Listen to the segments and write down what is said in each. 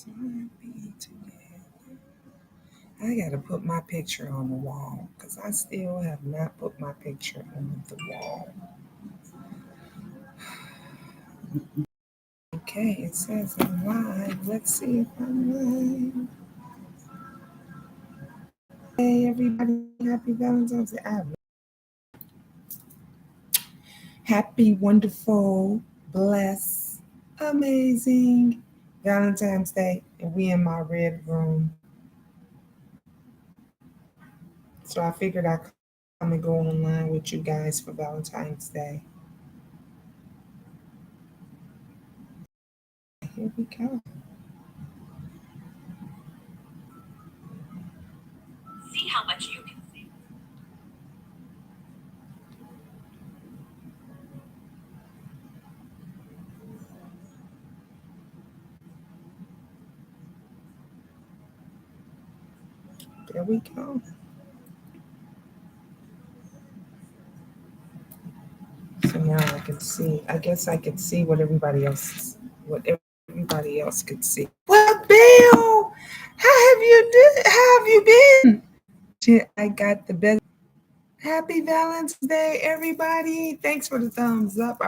So happy together. I gotta put my picture on the wall because I still have not put my picture on the wall. Okay, it says I'm live. Let's see if I'm live. Hey everybody, happy Valentine's Day. Happy, wonderful, blessed, amazing Valentine's Day. And we in my red room. So I figured I'd come and go online with you guys for Valentine's Day. Here we go. See how much you can see. There we go. So now I can see. I guess I can see what everybody else could see. Well, Bill, how have you been? Shit, I got the best. Happy Valentine's Day, everybody! Thanks for the thumbs up.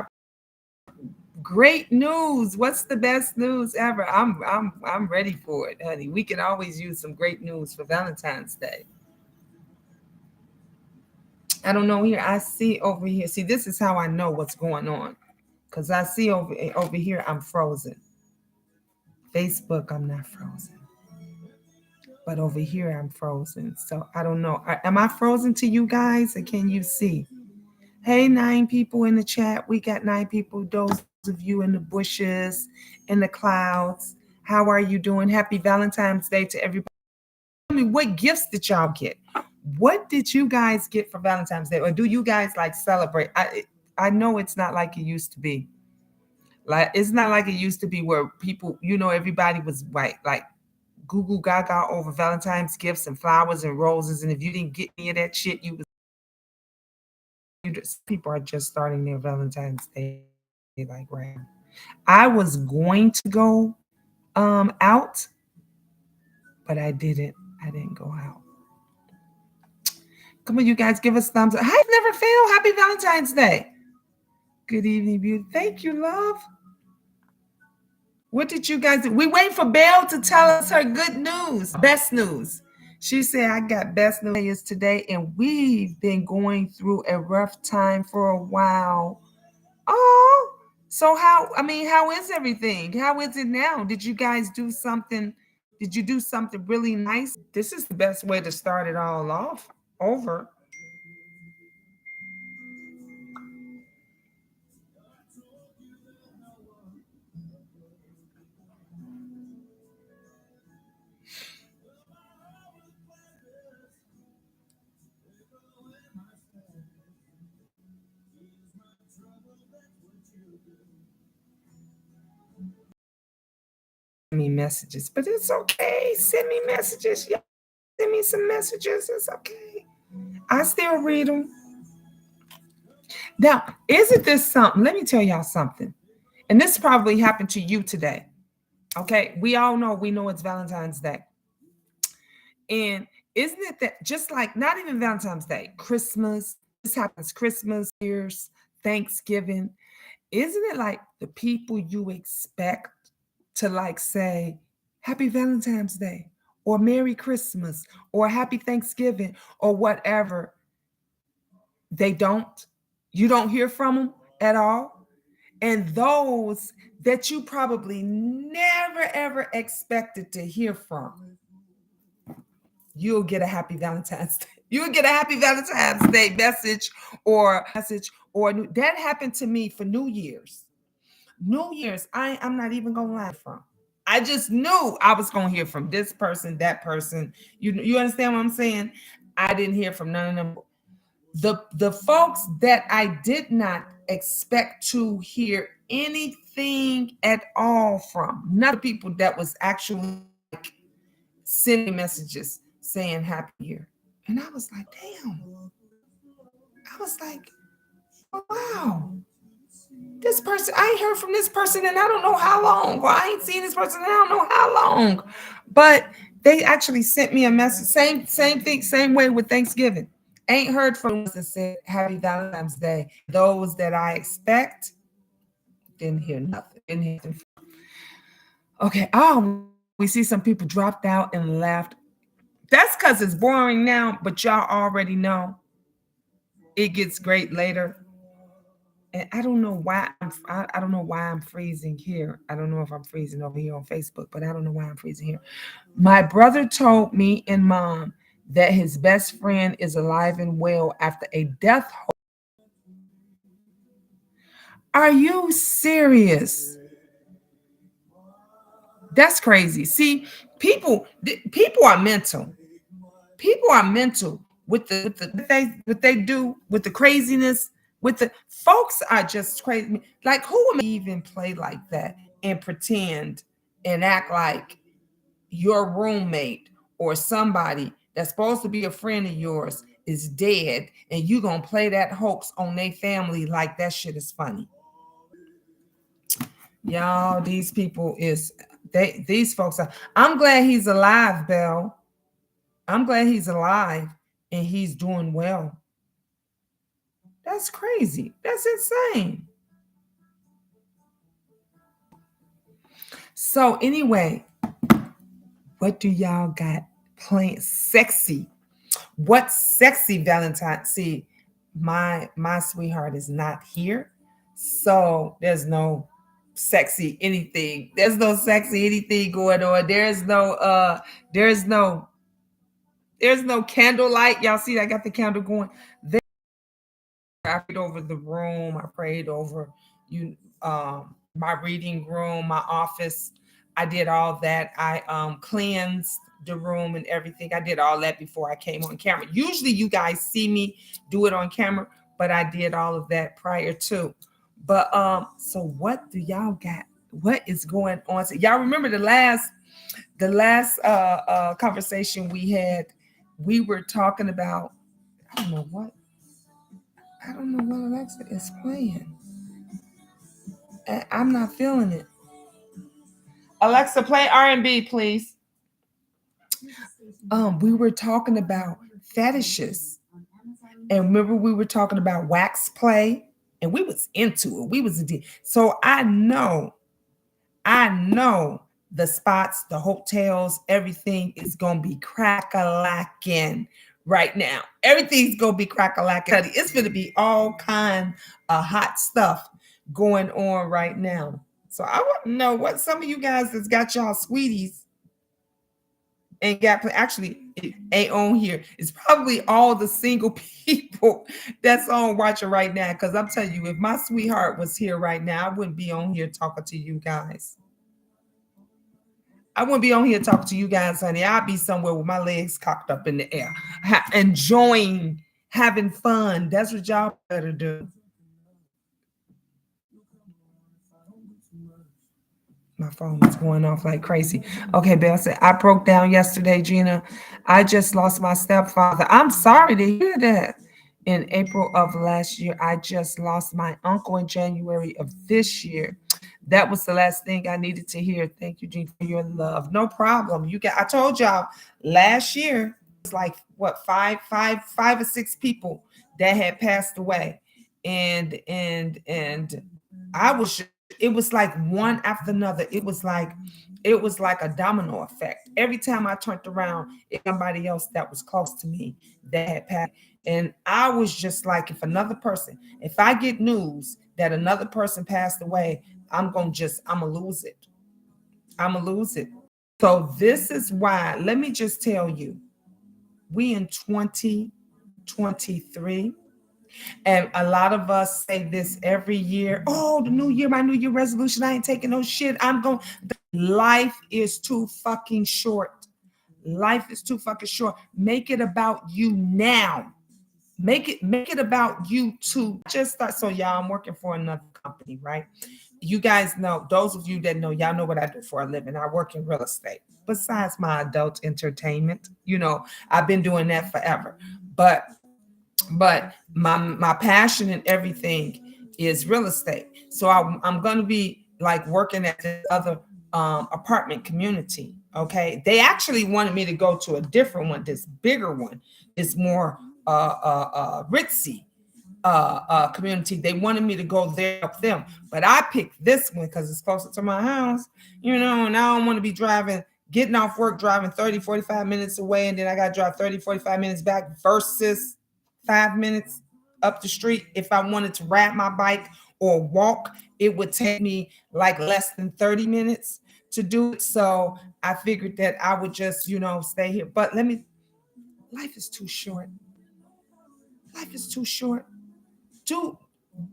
Great news. What's the best news ever? I'm ready for it, honey. We can always use some great news for Valentine's Day. I don't know here. I see over here. See, this is how I know what's going on. Because I see over here I'm frozen. Facebook, I'm not frozen. But over here I'm frozen. So I don't know. Am I frozen to you guys or can you see? Hey, 9 people in the chat. We got 9 people. Those of you in the bushes, in the clouds. How are you doing? Happy Valentine's Day to everybody. Tell me, what gifts did y'all get? What did you guys get for Valentine's Day? Or do you guys like celebrate? I know it's not like it used to be. Like it's not like it used to be where people, everybody was like goo goo gaga over Valentine's gifts and flowers and roses. And if you didn't get any of that shit, people are just starting their Valentine's Day like right now. I was going to go out, but I didn't. I didn't go out. Come on, you guys, give us thumbs up. Hi, never fail. Happy Valentine's Day. Good evening, beauty. Thank you, love. What did you guys do? We wait for Belle to tell us her good news, best news. She said, I got best news today, and we've been going through a rough time for a while. Oh, so how is everything? How is it now? Did you guys do something? Did you do something really nice? This is the best way to start it all off over. Me messages, but it's okay. Send me messages. Yeah, send me some messages. It's okay. I still read them. Now, isn't this something? Let me tell y'all something. And this probably happened to you today. Okay. We know it's Valentine's Day. And isn't it that just like not even Valentine's Day, Christmas, this happens Christmas, years, Thanksgiving. Isn't it like the people you expect to like say Happy Valentine's Day or Merry Christmas or Happy Thanksgiving or whatever? They don't. You don't hear from them at all. And those that you probably never ever expected to hear from, you'll get a happy Valentine's Day. You'll get a happy Valentine's Day message or that happened to me for New Year's. New Year's, I'm not even gonna lie from. I just knew I was gonna hear from this person, that person. You understand what I'm saying? I didn't hear from none of them. The folks that I did not expect to hear anything at all from, not the people that was actually like sending messages saying happy year. And I was like, damn. I was like, wow, this this person, I ain't heard from this person and I don't know how long, or I ain't seen this person and I don't know how long. But they actually sent me a message, same thing, same way with Thanksgiving. Ain't heard from the ones that said Happy Valentine's Day, and those that I expect didn't hear nothing. Didn't hear nothing. Okay, oh, we see some people dropped out and left. That's because it's boring now, but y'all already know it gets great later. And I don't know why I don't know why I'm freezing here. I don't know if I'm freezing over here on Facebook, but I don't know why I'm freezing here. My brother told me and mom that his best friend is alive and well after a death. Are you serious? That's crazy. See, people are mental. People are mental with the what they do with the craziness. With the folks are just crazy. Like who would even play like that and pretend and act like your roommate or somebody that's supposed to be a friend of yours is dead and you gonna play that hoax on their family like that shit is funny. Y'all, these people is these folks are. I'm glad he's alive, Belle. I'm glad he's alive and he's doing well. That's crazy. That's insane. So anyway, what do y'all got playing sexy? What sexy Valentine? See, my sweetheart is not here, so there's no sexy anything going on. There's no candlelight. Y'all see, I got the candle going. I prayed over the room. I prayed over you, my reading room, my office. I did all that. I cleansed the room and everything. I did all that before I came on camera. Usually, you guys see me do it on camera, but I did all of that prior to. But so what do y'all got? What is going on? So y'all remember the last conversation we had? We were talking about I don't know what I don't know what Alexa is playing. I'm not feeling it. Alexa, play R&B, please. We were talking about fetishes, and remember we were talking about wax play, and we was into it. We was so I know the spots, the hotels, everything is gonna be crack-a-lacking right now. Everything's gonna be crack-a-lacking. It's gonna be all kind of hot stuff going on right now. So I want to know what some of you guys that's got y'all sweeties and got actually it ain't on here. It's probably all the single people that's on watching right now. Because I'm telling you, if my sweetheart was here right now, I wouldn't be on here talking to you guys. I wouldn't be on here talking to you guys, honey. I'd be somewhere with my legs cocked up in the air, enjoying, having fun. That's what y'all better do. My phone is going off like crazy. Okay, Belle said, I broke down yesterday, Gina. I just lost my stepfather. I'm sorry to hear that. In April of last year, I just lost my uncle in January of this year. That was the last thing I needed to hear. Thank you, Gene, for your love. No problem. I told y'all last year it was like what five or six people that had passed away. And I was it was like one after another. It was like a domino effect. Every time I turned around, it somebody else that was close to me that had passed. And I was just like, if I get news that another person passed away, I'm gonna lose it. I'm gonna lose it. So this is why, let me just tell you, we in 2023. And a lot of us say this every year. Oh, the new year, my new year resolution. I ain't taking no shit. I'm going. Life is too fucking short. Life is too fucking short. Make it about you now. Make it about you too. Just start. So y'all, I'm working for another company, right? You guys know, those of you that know, y'all know what I do for a living. I work in real estate. Besides my adult entertainment, I've been doing that forever. But my passion and everything is real estate. So I'm going to be like working at this other apartment community. Okay, they actually wanted me to go to a different one, this bigger one, is more ritzy community. They wanted me to go there help them, but I picked this one because it's closer to my house, and I don't want to be driving, getting off work, driving 30, 45 minutes away, and then I got to drive 30, 45 minutes back versus 5 minutes up the street. If I wanted to ride my bike or walk, it would take me like less than 30 minutes to do it. So I figured that I would just, stay here. But life is too short. Life is too short. Do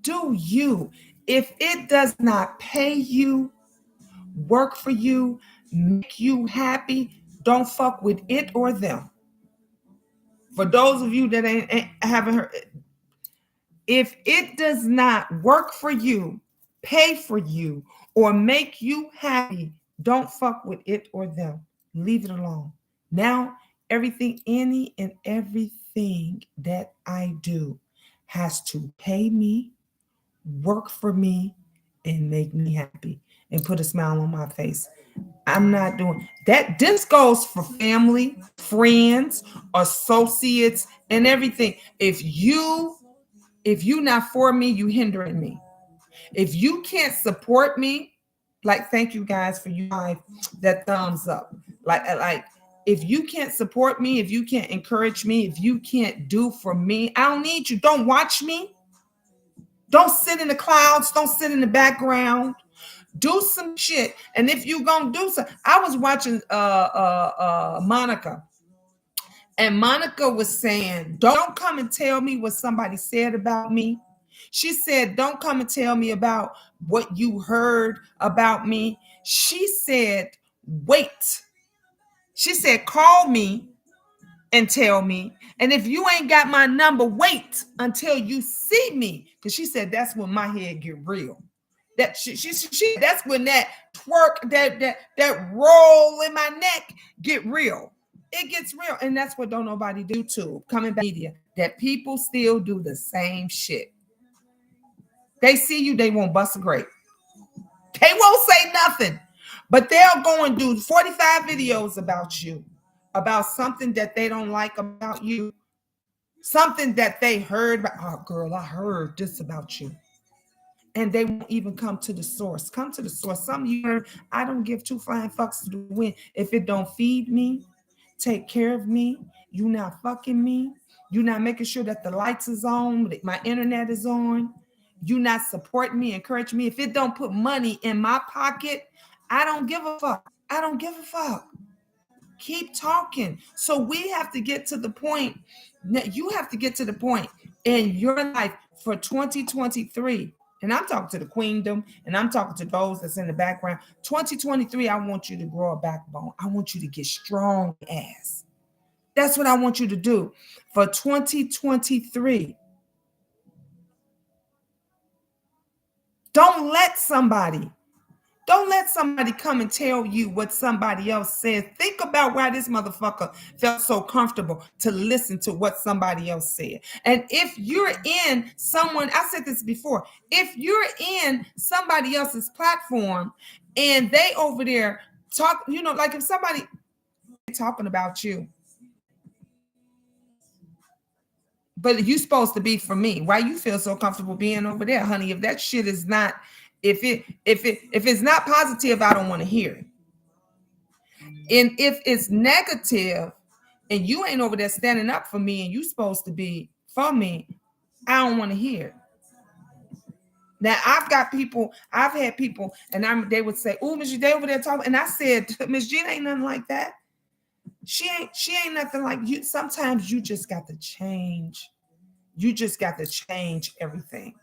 do you. If it does not pay you, work for you, make you happy, don't fuck with it or them. For those of you that ain't haven't heard, if it does not work for you, pay for you, or make you happy, don't fuck with it or them. Leave it alone. Now, any and everything that I do has to pay me, work for me, and make me happy and put a smile on my face. I'm not doing that. This goes for family, friends, associates, and everything. If you not for me, you hindering me. If you can't support me, like thank you guys for you guys that thumbs up. Like if you can't support me, if you can't encourage me, if you can't do for me, I don't need you. Don't watch me. Don't sit in the clouds. Don't sit in the background. Do some shit. And if you gonna do so, I was watching Monica, and Monica was saying, don't come and tell me what somebody said about me. She said, don't come and tell me about what you heard about me. She said, wait. She said, call me and tell me. And if you ain't got my number, wait until you see me. Because she said, that's when my head get real. That she that's when that twerk, that roll in my neck get real. It gets real. And that's what don't nobody do to coming back media. That people still do the same shit. They see you, they won't bust a grape. They won't say nothing. But they'll go and do 45 videos about you, about something that they don't like about you, something that they heard about. Oh, girl, I heard this about you. And they won't even come to the source. Come to the source. Some of you heard, I don't give two flying fucks to the wind. If it don't feed me, take care of me, you not fucking me, you not making sure that the lights is on, my internet is on, you not supporting me, encouraging me. If it don't put money in my pocket, I don't give a fuck. I don't give a fuck. Keep talking. So we have to get to the point that you have to get to the point in your life for 2023. And I'm talking to the queendom, and I'm talking to those that's in the background. 2023, I want you to grow a backbone. I want you to get strong ass. That's what I want you to do for 2023. Don't let somebody come and tell you what somebody else says. Think about why this motherfucker felt so comfortable to listen to what somebody else said. And if you're in someone, I said this before, if you're in somebody else's platform and they over there talk, like if somebody talking about you, but you supposed to be for me. Why you feel so comfortable being over there, honey? If that shit is not, if it's not positive, I don't want to hear it. And if it's negative and you ain't over there standing up for me and you supposed to be for me, I don't want to hear it. Now I've had people, and they would say, "Oh, Miss G, they over there talking," and I said, "Miss G ain't nothing like that. She ain't nothing like you. Sometimes you just got to change. You just got to change everything.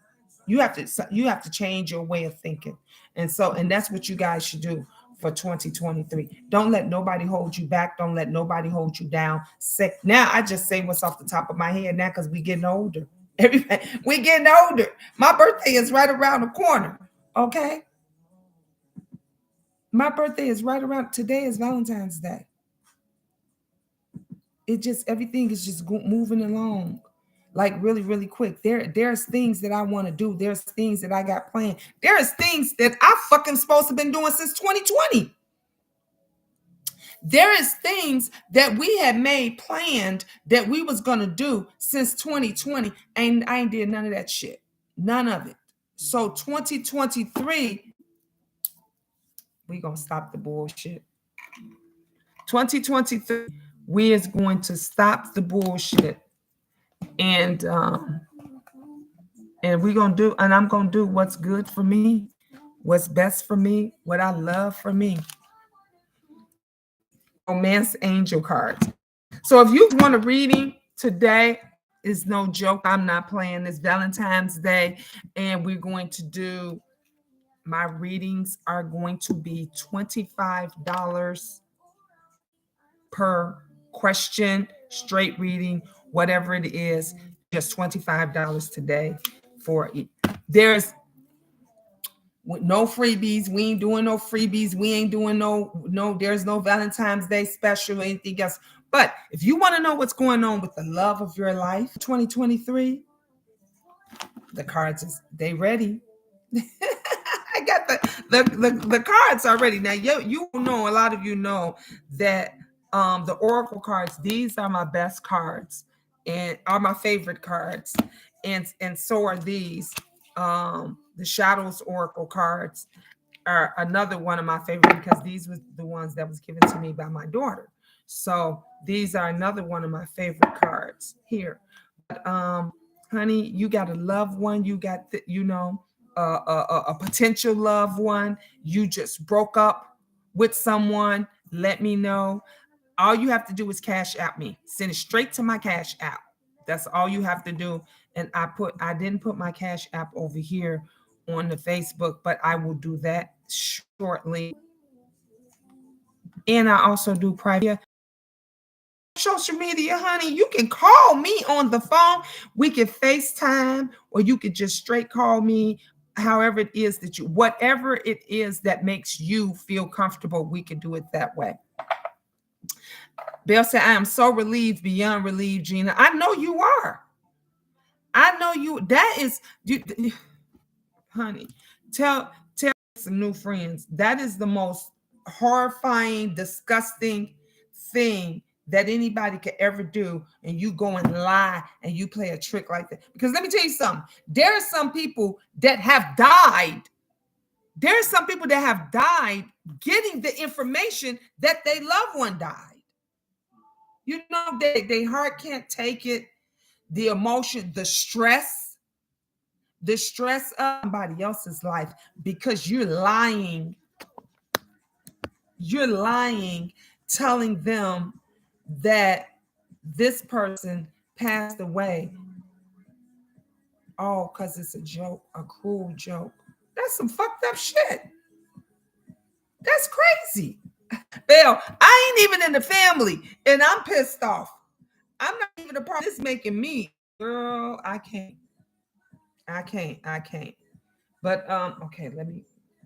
You have to change your way of thinking, and that's what you guys should do for 2023. Don't let nobody hold you back. Don't let nobody hold you down. Now I just say what's off the top of my head now because we getting older. Everybody, we getting older. My birthday is right around the corner. Okay. My birthday is right around. Today is Valentine's Day. Everything is just moving along. like really, really quick. There's things that I want to do. There's things that I got planned. There's things that I fucking supposed to been doing since 2020. There is things that we had made planned that we was gonna do since 2020, and I ain't did none of that shit. None of it. So 2023, we gonna stop the bullshit. 2023, we is going to stop the bullshit, and we gonna do, and I'm gonna do what's good for me, what's best for me, what I love for me. Romance angel cards. So if you want a reading today, is no joke. I'm not playing. This Valentine's Day, and we're going to do, my readings are going to be $25 per question, straight reading, whatever it is, just $25 today for it. There's no freebies. We ain't doing no freebies. We ain't doing there's no Valentine's Day special or anything else. But if you want to know what's going on with the love of your life, 2023, the cards they ready. I got the cards already. Now you know, a lot of you know that the oracle cards, these are my best cards and are my favorite cards, and so are these. The Shadows Oracle cards are another one of my favorite, because these were the ones that was given to me by my daughter. So these are another one of my favorite cards here. But honey, you got a loved one, you got a potential loved one, you just broke up with someone, let me know. All you have to do is cash app me. Send it straight to my cash app. That's all you have to do. And I didn't put my cash app over here on the Facebook, but I will do that shortly. And I also do private social media, honey. You can call me on the phone. We can FaceTime, or you could just straight call me. However it is that whatever it is that makes you feel comfortable, we can do it that way. Bill said, I am so relieved, beyond relieved, Gina. I know you are. I know you. That is, honey, tell some new friends. That is the most horrifying, disgusting thing that anybody could ever do. And you go and lie and you play a trick like that. Because let me tell you something. There are some people that have died. There are some people that have died getting the information that their loved one died. You know, their heart can't take it. The emotion, the stress of somebody else's life, because you're lying, telling them that this person passed away. Oh, because it's a joke, a cruel joke. That's some fucked up shit. That's crazy. Bill, I ain't even in the family, and I'm pissed off. I'm not even a part of this, making me, girl, I can't. But okay,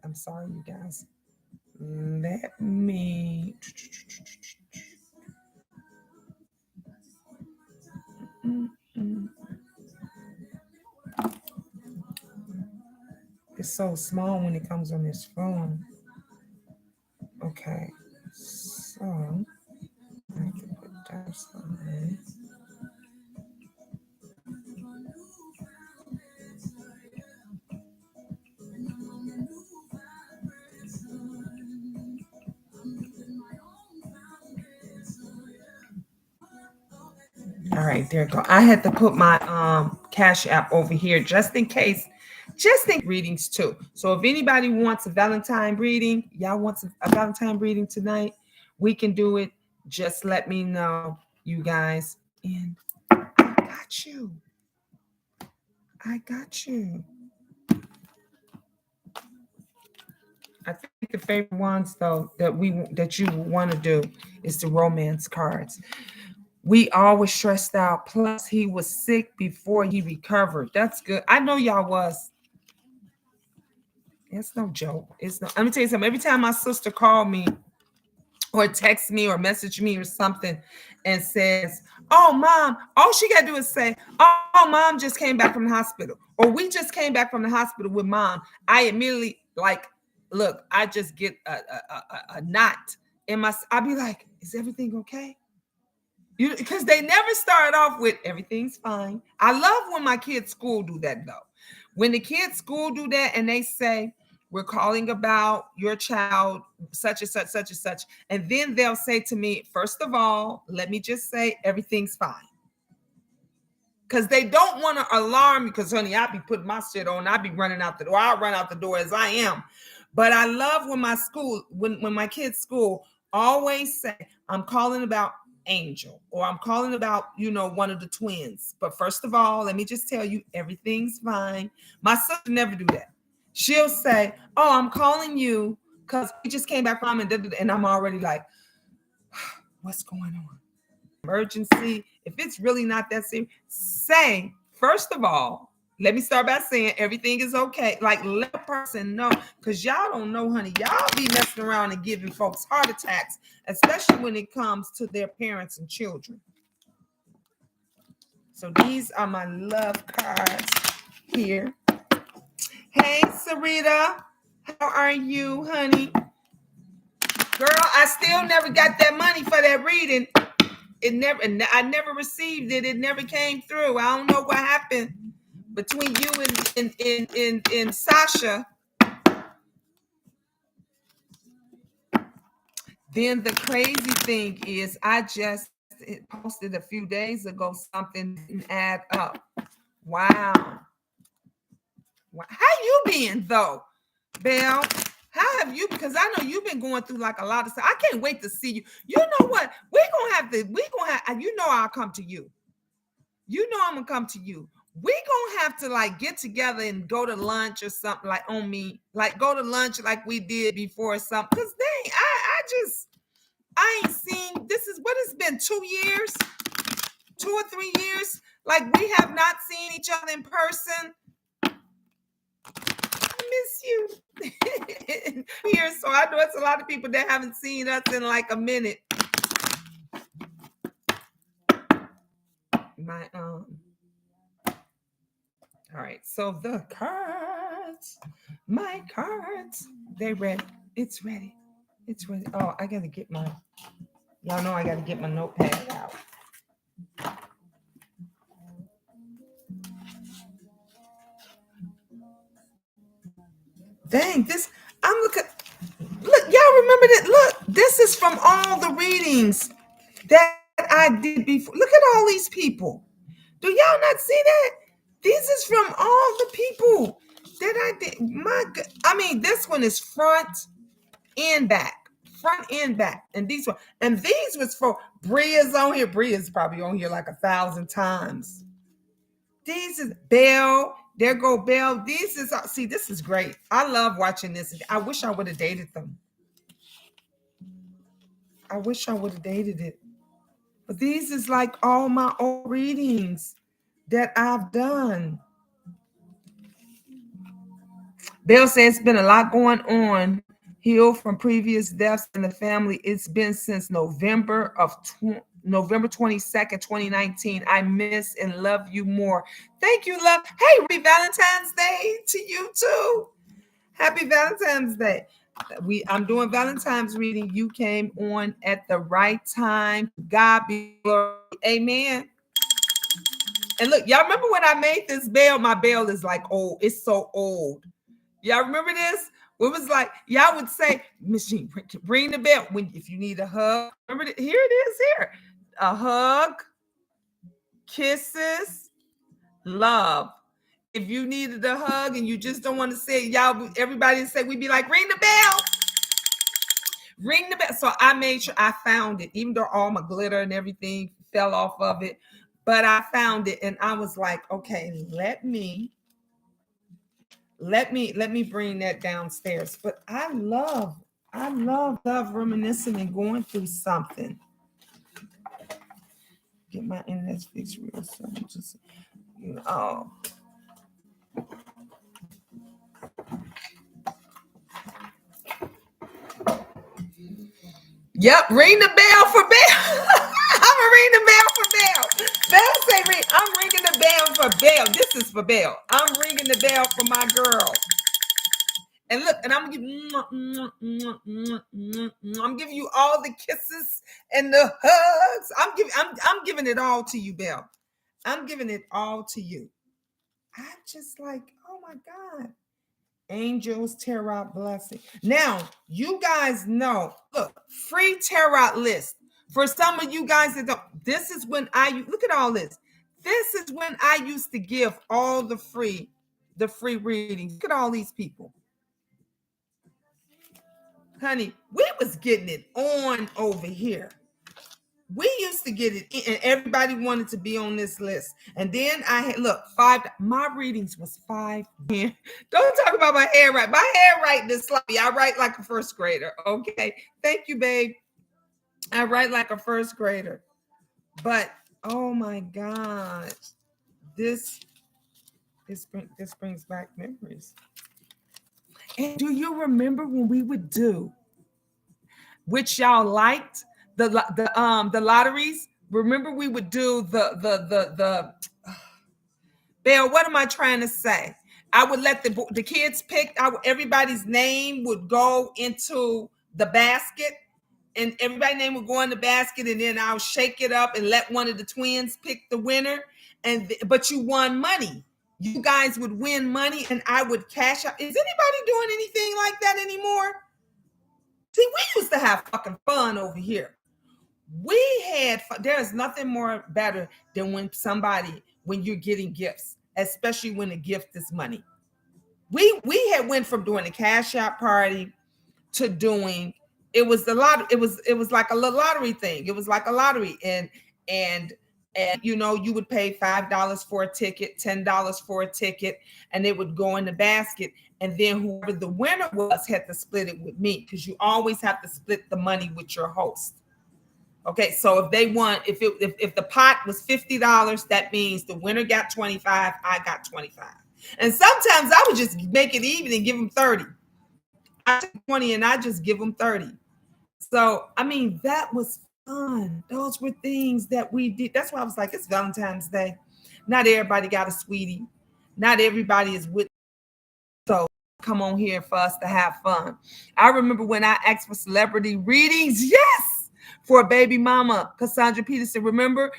I'm sorry, you guys. Let me It's so small when it comes on this phone. Okay, so I can put that somewhere. All right, there you go. I had to put my cash app over here just in case, readings too. So if anybody wants a Valentine reading, y'all want a Valentine reading tonight, we can do it. Just let me know, you guys. And I got you. I think the favorite ones though that you want to do is the romance cards. We always stressed out. Plus, he was sick before he recovered. That's good. I know y'all was. It's no joke. It's no. Let me tell you something. Every time my sister called me, or text me, or message me, or something, and says, "Oh, mom," all she gotta do is say, "Oh, oh, mom just came back from the hospital, or we just came back from the hospital with mom, I immediately like, look, I just get a knot in my, I'll be like, is everything okay? You, because they never start off with everything's fine. I love when my kids' school do that though. When the kids' school do that and they say, we're calling about your child, such and such, such and such. And then they'll say to me, first of all, let me just say everything's fine. Because they don't want to alarm you, because honey, I be putting my shit on, I be running out the door. I'll run out the door as I am. But I love when my school, when my kids' school always say, I'm calling about Angel, or I'm calling about, one of the twins. But first of all, let me just tell you, everything's fine. My sister never do that. She'll say, oh, I'm calling you because we just came back from, and I'm already like, what's going on? Emergency. If it's really not that serious, say, first of all, let me start by saying everything is okay. Like, let a person know, because y'all don't know, honey. Y'all be messing around and giving folks heart attacks, especially when it comes to their parents and children. So these are my love cards here. Hey, Sarita, how are you, honey? Girl, I still never got that money for that reading. I never received it. It never came through. I don't know what happened between you and Sasha. Then the crazy thing is, I just posted a few days ago something didn't add up. Wow. How you been though, Belle? How have you? Because I know you've been going through like a lot of stuff. I can't wait to see you. You know what? I'll come to you. I'm gonna come to you. We gonna have to like get together and go to lunch or something, like on me, like go to lunch like we did before or something. Because dang, I ain't seen, this is what, it's been 2 years, 2 or 3 years. Like we have not seen each other in person. I miss you. Here, so I know it's a lot of people that haven't seen us in like a minute. All right, so the cards, my cards, they ready. It's ready. It's ready. Oh, I gotta get my, y'all know I gotta get my notepad out. Dang, this, I'm looking, look, y'all remember that? Look, this is from all the readings that I did before. Look at all these people. Do y'all not see that? This is from all the people that I did. I mean, this one is front and back. Front and back. And these was for Bria's on here. Bria's probably on here like 1,000 times. These is Belle. There go Belle. This is great. I love watching this. I wish I would have dated them. I wish I would have dated it. But these is like all my old readings that I've done. Belle says it's been a lot going on. Healed from previous deaths in the family. It's been since November 22nd, 2019. I miss and love you more. Thank you, love. Hey, happy Valentine's Day to you too. Happy Valentine's Day. I'm doing Valentine's reading. You came on at the right time. God be glory. Amen. And look, y'all remember when I made this bell? My bell is like old. It's so old. Y'all remember this? It was like, y'all would say, Miss Jean, bring the bell if you need a hug. Remember that? Here it is here. A hug, kisses, love. If you needed a hug and you just don't want to say, everybody would say, we'd be like, ring the bell. Ring the bell. So I made sure I found it, even though all my glitter and everything fell off of it. But I found it and I was like, okay, let me bring that downstairs. But I love reminiscing and going through something. Get my internet fixed real soon. Just, Yep, ring the bell for Belle. I'm gonna ring the bell for Belle. Bell say ring. I'm ringing the bell for Bell. This is for Bell. I'm ringing the bell for my girl. And look, and I'm giving, I'm giving you all the kisses and the hugs. I'm giving it all to you, Belle. I'm giving it all to you. I'm just like, oh my God. Angels, tarot blessing. Now, you guys know, look, free tarot list. For some of you guys that don't, this is when look at all this. This is when I used to give all the free readings. Look at all these people. Honey, we was getting it on over here. We used to get it in, and everybody wanted to be on this list. And then I had, look, my readings was $5. Don't talk about my handwriting. My handwriting is sloppy. I write like a first grader. Okay. Thank you, babe. I write like a first grader. But oh my God. This brings back memories. And do you remember when we would do, which y'all liked, the lotteries? Remember we would do the Belle, what am I trying to say? I would let the kids pick. Everybody's name would go into the basket, and everybody's name would go in the basket, and then I'll shake it up and let one of the twins pick the winner. But you won money. You guys would win money, and I would cash out. Is anybody doing anything like that anymore? See, we used to have fucking fun over here. We had fun. There's nothing more better than when you're getting gifts, especially when the gift is money. We had went from doing a cash out party to doing, it was like a lottery thing. It was like a lottery, and you know, you would pay $5 for a ticket, $10 for a ticket, and it would go in the basket. And then whoever the winner was had to split it with me, because you always have to split the money with your host. Okay, so if they won, if the pot was $50, that means the winner got 25, I got 25. And sometimes I would just make it even and give them 30. I took 20 and I just give them 30. So, I mean, that was fun. Those were things that we did. That's why I was like, it's Valentine's Day. Not everybody got a sweetie. Not everybody is with. So come on here for us to have fun. I remember when I asked for celebrity readings. Yes. For a baby mama, Cassandra Peterson. Remember?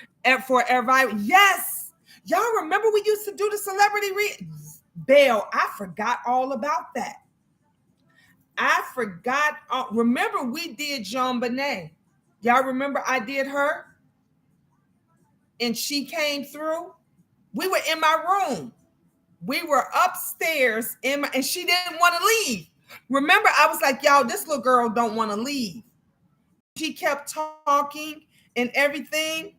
For everybody. Yes. Y'all remember we used to do the celebrity readings? Belle, I forgot all about that. I forgot. Remember, we did Jean Bonnet. Y'all remember I did her? And she came through. We were in my room. We were upstairs and she didn't want to leave. Remember, I was like, y'all, this little girl don't want to leave. She kept talking and everything.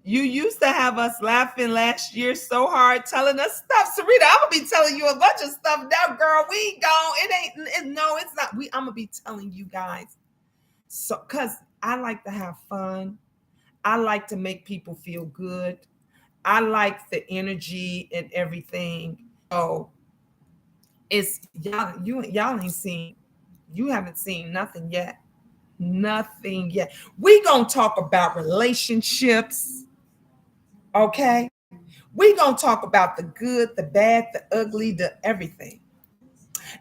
You used to have us laughing last year so hard, telling us stuff. Sarita, I'm gonna be telling you a bunch of stuff now, girl. We gone. It's not. I'm gonna be telling you guys. So, cause I like to have fun. I like to make people feel good. I like the energy and everything. So it's y'all ain't seen. You haven't seen nothing yet. Nothing yet. We gonna talk about relationships. Okay. We're going to talk about the good, the bad, the ugly, the everything.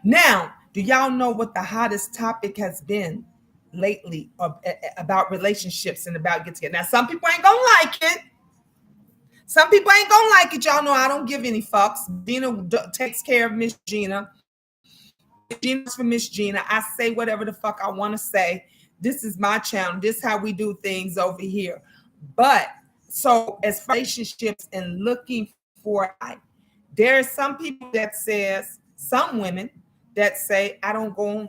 Now, do y'all know what the hottest topic has been lately about relationships and about get together? Now, some people ain't going to like it. Some people ain't going to like it. Y'all know I don't give any fucks. Gina takes care of Miss Gina. Gina's for Miss Gina. I say whatever the fuck I want to say. This is my channel. This is how we do things over here. But so as relationships and looking for, there are some people that says, some women that say, they don't go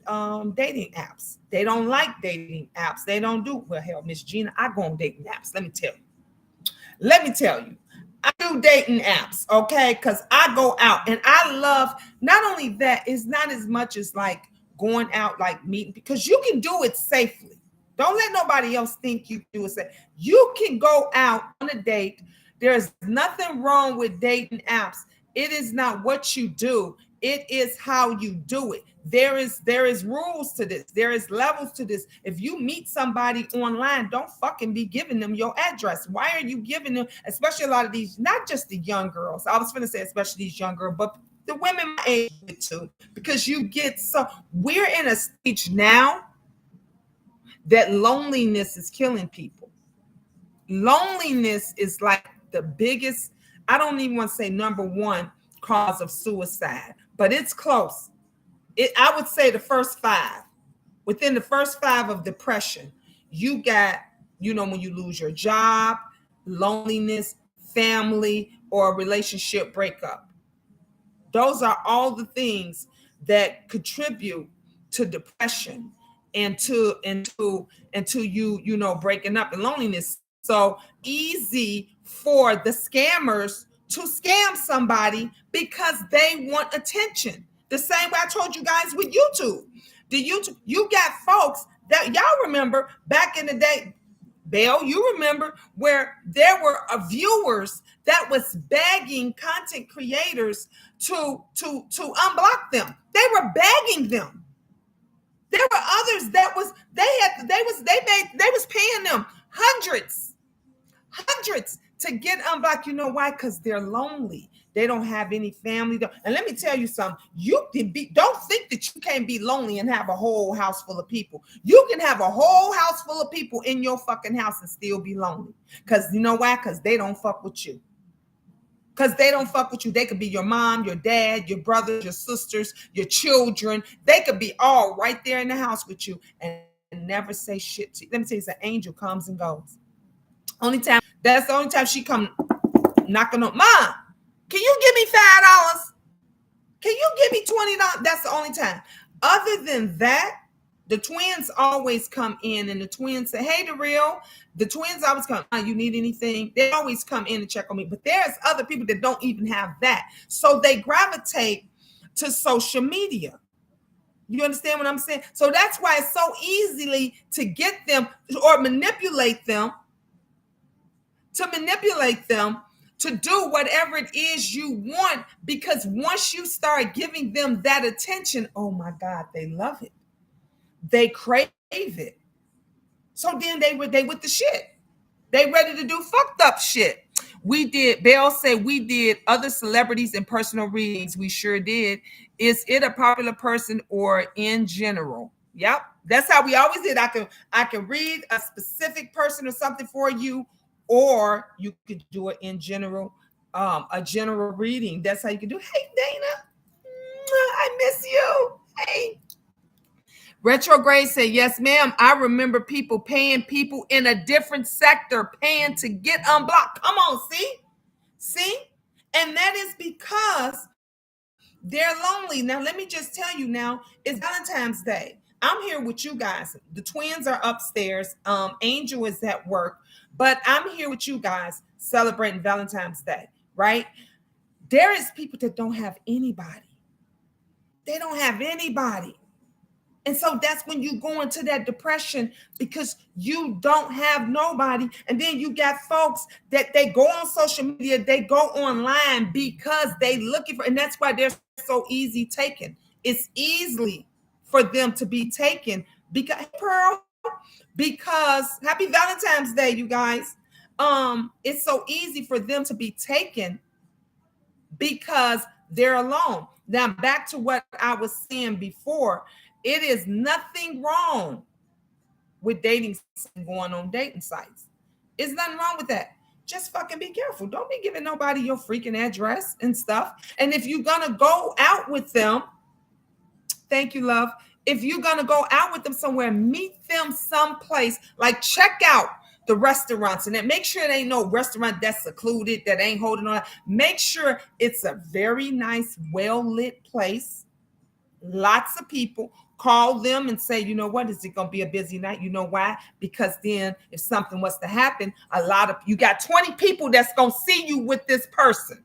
on dating apps. They don't like dating apps. They don't do, well, hell, Miss Gina, I go on dating apps. Let me tell you. I do dating apps, okay? Because I go out and I love, not only that, it's not as much as like going out, like meeting, because you can do it safely. Don't let nobody else think you do it. You can go out on a date. There's nothing wrong with dating apps. It is not what you do. It is how you do it. There is rules to this. There is levels to this. If you meet somebody online, don't fucking be giving them your address. Why are you giving them, especially a lot of these, not just the young girls. I was gonna say especially these young girls, but the women my age too, because you get so, we're in a stage now that loneliness is killing people. Loneliness is like the biggest, I don't even want to say number one cause of suicide, but it's close. I would say the first five. Within the first five of depression, you got, when you lose your job, loneliness, family, or a relationship breakup. Those are all the things that contribute to depression and to you breaking up and loneliness. So easy for the scammers to scam somebody because they want attention. The same way I told you guys with YouTube. You got folks that y'all remember back in the day. Belle, you remember where there were viewers that was begging content creators to unblock them. They were begging them. There were others that was they was paying them hundreds to get unblocked. You know why? Because they're lonely. They don't have any family. And let me tell you something. Don't think that you can't be lonely and have a whole house full of people. You can have a whole house full of people in your fucking house and still be lonely. Because you know why? Because they don't fuck with you. Because they don't fuck with you. They could be your mom, your dad, your brothers, your sisters, your children. They could be all right there in the house with you and never say shit to you. Let me tell you, an angel comes and goes. That's the only time she come knocking on. Mom, can you give me $5? Can you give me $20? That's the only time. Other than that, the twins always come in and the twins say, hey, the twins always come, you need anything? They always come in and check on me. But there's other people that don't even have that. So they gravitate to social media. You understand what I'm saying? So that's why it's so easily to get them or manipulate them to do whatever it is you want, because once you start giving them that attention, oh my God, they love it. They crave it. So then they with the shit. They ready to do fucked up shit. Belle said we did other celebrities and personal readings. We sure did. Is it a popular person or in general? Yep. That's how we always did. I can read a specific person or something for you, or you could do it in general, a general reading. That's how you can do. Hey, Dana, I miss you. Hey. Retrograde said, yes, ma'am. I remember people paying people in a different sector, paying to get unblocked. Come on, see? And that is because they're lonely. Now, let me just tell you now, it's Valentine's Day. I'm here with you guys. The twins are upstairs. Angel is at work, but I'm here with you guys celebrating Valentine's Day, right? There is people that don't have anybody. They don't have anybody. And so that's when you go into that depression because you don't have nobody. And then you got folks that they go on social media, they go online because they looking for, and that's why they're so easy taken. It's easily for them to be taken because happy Valentine's Day, you guys. It's so easy for them to be taken because they're alone. Now back to what I was saying before. It is nothing wrong with going on dating sites. It's nothing wrong with that. Just fucking be careful. Don't be giving nobody your freaking address and stuff. And if you're going to go out with them, thank you, love. If you're going to go out with them somewhere, meet them someplace, like check out the restaurants and then make sure it ain't no restaurant that's secluded, that ain't holding on. Make sure it's a very nice, well-lit place. Lots of people. Call them and say, you know what, is it going to be a busy night? You know why? Because then if something was to happen, you got 20 people that's going to see you with this person.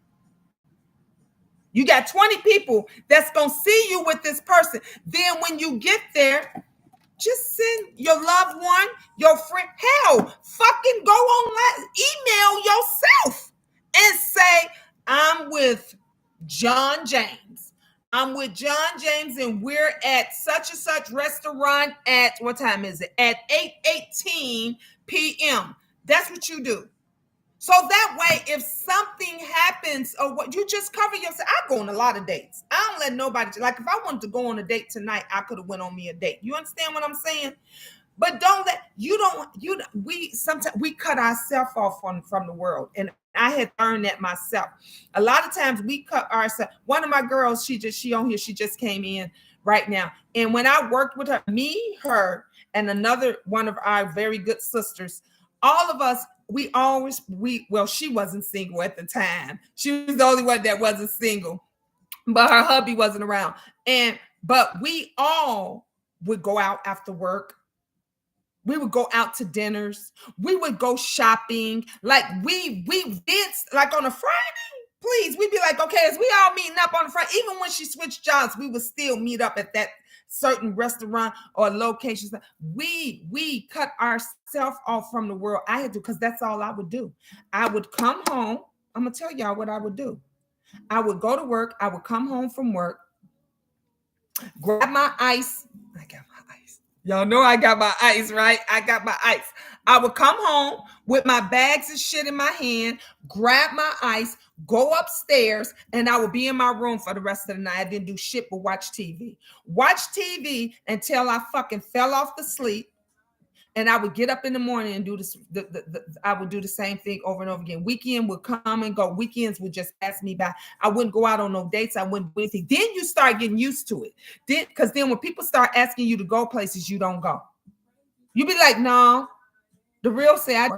You got 20 people that's going to see you with this person. Then when you get there, just send your loved one, your friend, hell, fucking go online, email yourself and say, I'm with John James. I'm with John James and we're at such and such restaurant at what time is it? At 8:18 p.m. That's what you do. So that way, if something happens or what, you just cover yourself. I go on a lot of dates. I don't let nobody, like if I wanted to go on a date tonight, I could have went on me a date. You understand what I'm saying? But don't let we sometimes we cut ourselves off from the world. And I had learned that myself. A lot of times we cut ourselves. One of my girls, she on here, she just came in right now. And when I worked with her, me, her, and another one of our very good sisters, all of us, well, she wasn't single at the time. She was the only one that wasn't single, but her hubby wasn't around. But we all would go out after work. We would go out to dinners. We would go shopping. Like we did, like on a Friday, please. We'd be like, okay, as we all meeting up on the Friday, even when she switched jobs, we would still meet up at that certain restaurant or locations. We cut ourselves off from the world. I had to, because that's all I would do. I would come home. I'm gonna tell y'all what I would do. I would go to work. I would come home from work, grab my ice. I got my ice. Y'all know I got my ice, right? I got my ice. I would come home with my bags and shit in my hand, grab my ice, go upstairs, and I would be in my room for the rest of the night. I didn't do shit but watch TV. Watch TV until I fucking fell off to sleep. And I would get up in the morning and do this. I would do the same thing over and over again. Weekend would come and go. Weekends would just pass me by. I wouldn't go out on no dates. I wouldn't do anything. Then you start getting used to it. Because then when people start asking you to go places, you don't go. You be like, no. The real say,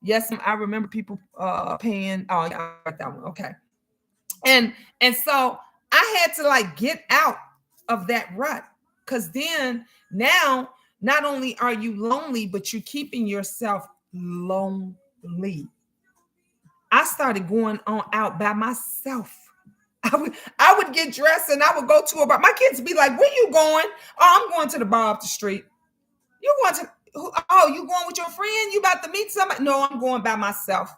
yes, I remember people paying. Oh, yeah, I got that one. Okay. And so I had to like get out of that rut. Because then now, not only are you lonely, but you're keeping yourself lonely. I started going on out by myself. I would get dressed and I would go to a bar. My kids would be like, where you going? Oh, I'm going to the bar up the street. You going to, oh, you going with your friend? You about to meet somebody? No, I'm going by myself.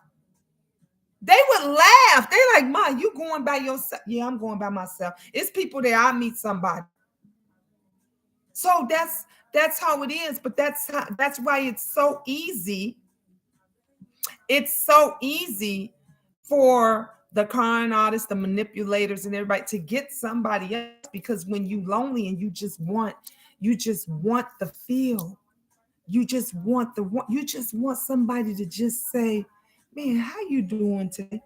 They would laugh. They're like, Ma, you going by yourself? Yeah, I'm going by myself. It's people there. I'll meet somebody. So that's how it is. But that's why it's so easy. It's so easy for the con artists, the manipulators, and everybody to get somebody else, because when you lonely and you just want the feel. You just want somebody to just say, man, how you doing today?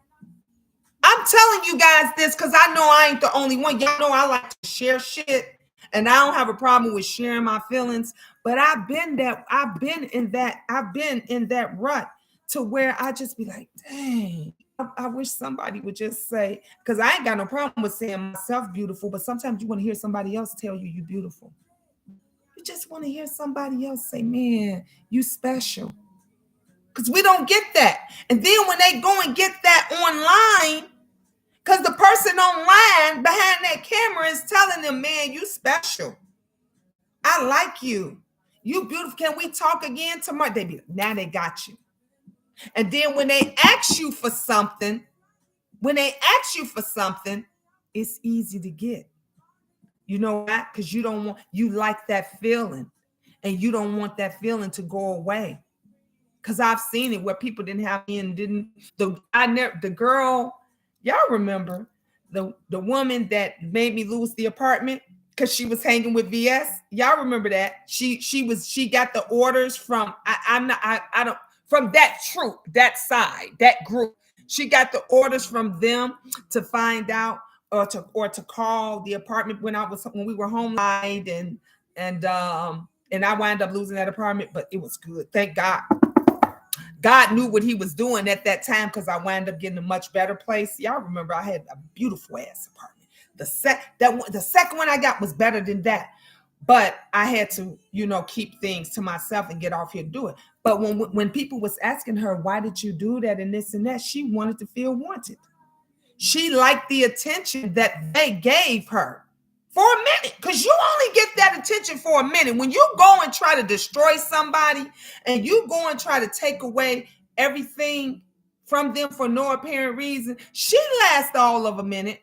I'm telling you guys this because I know I ain't the only one. Y'all know I like to share shit, and I don't have a problem with sharing my feelings. But I've been in that rut to where I just be like, dang, I wish somebody would just say, because I ain't got no problem with saying myself beautiful, but sometimes you want to hear somebody else tell you you're beautiful. You just want to hear somebody else say, man, you special. Because we don't get that. And then when they go and get that online, because the person online behind that camera is telling them, man, you special. I like you. You beautiful. Can we talk again tomorrow? Now they got you. And then when they ask you for something, it's easy to get. You know why? Because you like that feeling. And you don't want that feeling to go away. Because I've seen it where people didn't have me and didn't. The girl, y'all remember the woman that made me lose the apartment because she was hanging with VS. Y'all remember that? She got the orders from I don't from that troop, that side, that group. She got the orders from them to find out or to call the apartment when we were home and I wound up losing that apartment, but it was good. Thank God. God knew what he was doing at that time because I wound up getting a much better place. Y'all remember I had a beautiful ass apartment. The second one I got was better than that. But I had to, keep things to myself and get off here to do it. But when people was asking her, why did you do that and this and that, she wanted to feel wanted. She liked the attention that they gave her. For a minute, because you only get that attention for a minute. When you go and try to destroy somebody and you go and try to take away everything from them for no apparent reason, she lasts all of a minute.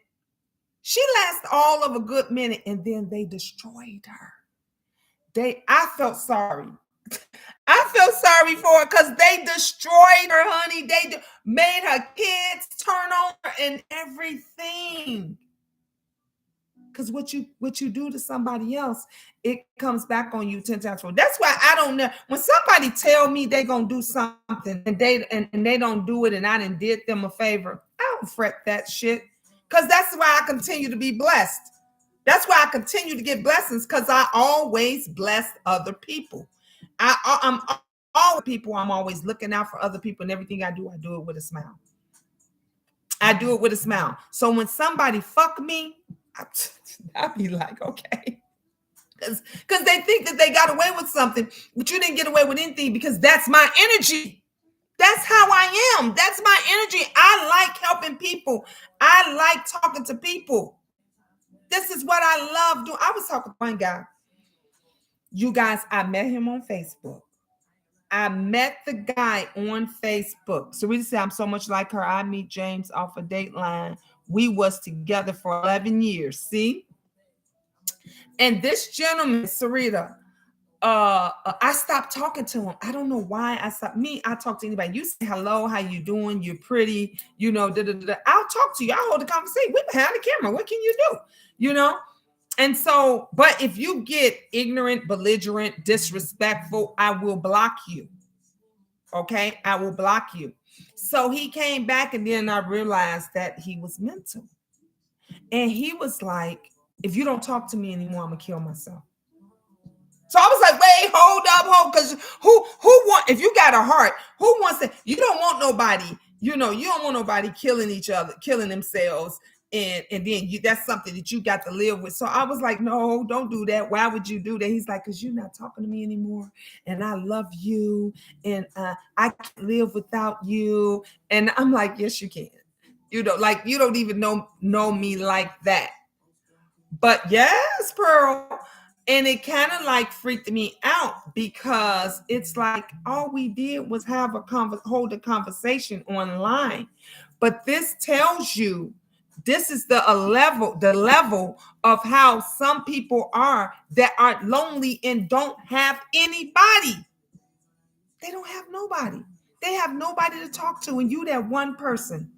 She lasted all of a good minute, and then they destroyed her. I felt sorry. I felt sorry for her because they destroyed her, honey. Made her kids turn on her and everything. Because what you do to somebody else, it comes back on you 10 times more. That's why I don't know when somebody tell me they gonna do something and they don't do it, and I done did them a favor. I don't fret that shit, because that's why I continue to be blessed. That's why I continue to get blessings, because I always bless other people. I'm all people. I'm always looking out for other people, and everything I do it with a smile. I do it with a smile. So when somebody fuck me, I'd be like, okay. Because they think that they got away with something, but you didn't get away with anything, because that's my energy. That's how I am. That's my energy. I like helping people. I like talking to people. This is what I love doing. I was talking to one guy. You guys, I met him on Facebook. I met the guy on Facebook. So we say I'm so much like her. I meet James off a Dateline. We was together for 11 years. See? And this gentleman, Sarita, I stopped talking to him. I don't know why I stopped. I talk to anybody. You say hello, how you doing? You're pretty, da, da, da, da. I'll talk to you. I'll hold the conversation. We behind the camera. What can you do? And so, but if you get ignorant, belligerent, disrespectful, I will block you. Okay, I will block you. So he came back, and then I realized that he was mental. And he was like, if you don't talk to me anymore, I'm gonna kill myself. So I was like, wait, hold up, because who want, if you got a heart, who wants to, you don't want nobody, you don't want nobody killing each other, killing themselves. And then that's something that you got to live with. So I was like, no, don't do that. Why would you do that? He's like, because you're not talking to me anymore. And I love you. And I can't live without you. And I'm like, yes, you can. Like, you don't even know me like that. But yes, Pearl. And it kind of like freaked me out, because it's like all we did was hold a conversation online. But this tells you, this is the level of how some people are that are lonely and don't have anybody. They don't have nobody. They have nobody to talk to. And you that one person.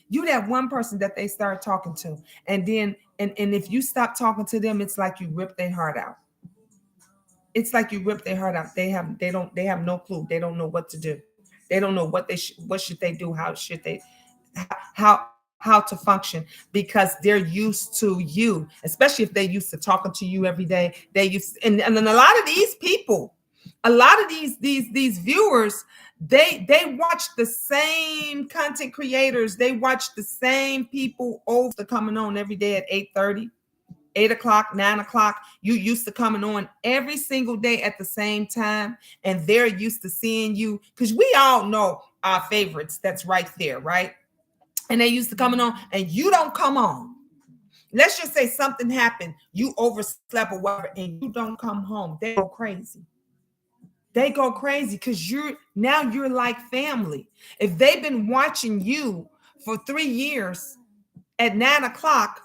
You that one person that they start talking to. And then and if you stop talking to them, it's like you rip their heart out. It's like you rip their heart out. They have no clue. They don't know what to do. They don't know what should they do, how should they how to function, because they're used to you, especially if they used to talking to you every day. They used, and then a lot of these people, a lot of these viewers, they watch the same content creators. They watch the same people over coming on every day at 8:30. 8 o'clock, 9 o'clock. You used to coming on every single day at the same time, and they're used to seeing you, because we all know our favorites that's right there, right? And they used to coming on, and you don't come on. Let's just say something happened, you overslept or whatever, and you don't come home. They go crazy. They go crazy, because you're like family. If they've been watching you for 3 years at 9 o'clock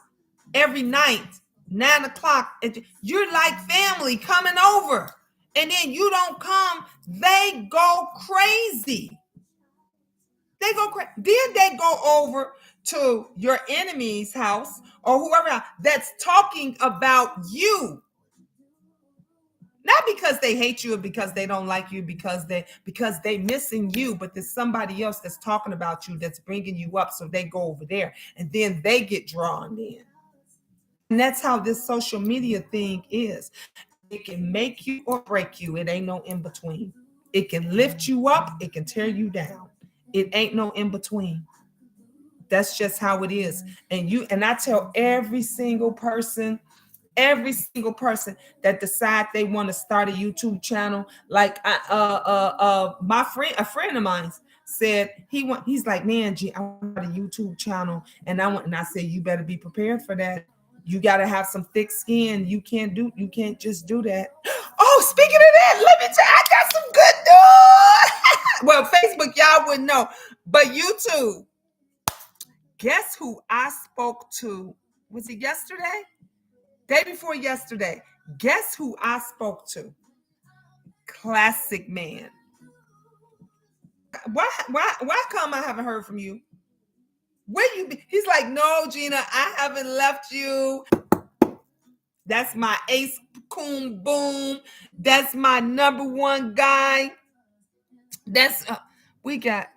every night, 9 o'clock, you're like family coming over, and then you don't come, they go crazy. They go crazy. Then they go over to your enemy's house or whoever that's talking about you. Not because they hate you or because they don't like you, because they missing you, but there's somebody else that's talking about you, that's bringing you up, so they go over there, and then they get drawn in. And that's how this social media thing is. It can make you or break you. It ain't no in between. It can lift you up. It can tear you down. It ain't no in between. That's just how it is. And I tell every single person that decide they want to start a YouTube channel, like my friend, a friend of mine said he's like, man, G, I want a YouTube channel, and I said, you better be prepared for that. You got to have some thick skin. You can't just do that. Oh, speaking of that, let me tell you, I got some good news. Well, Facebook, y'all wouldn't know, but YouTube. Guess who I spoke to Was it yesterday? Day before yesterday. Guess who I spoke to? Classic man. Why come I haven't heard from you? Where you be? He's like, no, Gina, I haven't left you. That's my ace coon boom. That's my number one guy. That's we got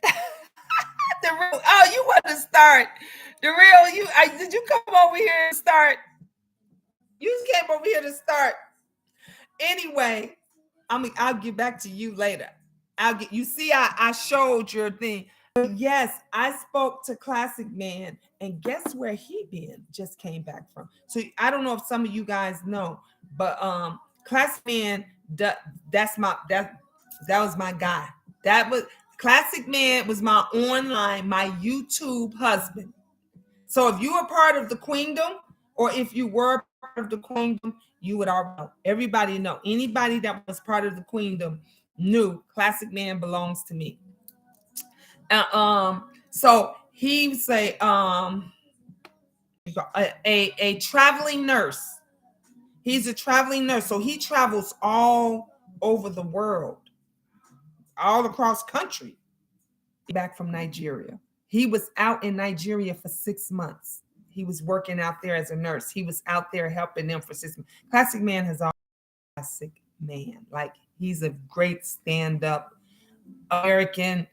the real. Oh, you want to start the real? Did you come over here to start? You came over here to start. Anyway, I'll get back to you later. I'll get you see I showed your thing. But yes, I spoke to Classic Man, and guess where he been? Just came back from. So I don't know if some of you guys know, but Classic Man, that's my that was my guy. That was Classic Man was my online, my YouTube husband. So if you were part of the queendom, or if you were part of the queendom, you would already know. Everybody know. Anybody that was part of the queendom knew Classic Man belongs to me. So he say a traveling nurse. He's a traveling nurse, so he travels all over the world, all across country. Back from Nigeria. He was out in Nigeria for 6 months. He was working out there as a nurse. He was out there helping them for 6 months. Classic Man has always classic man. Like he's a great stand-up American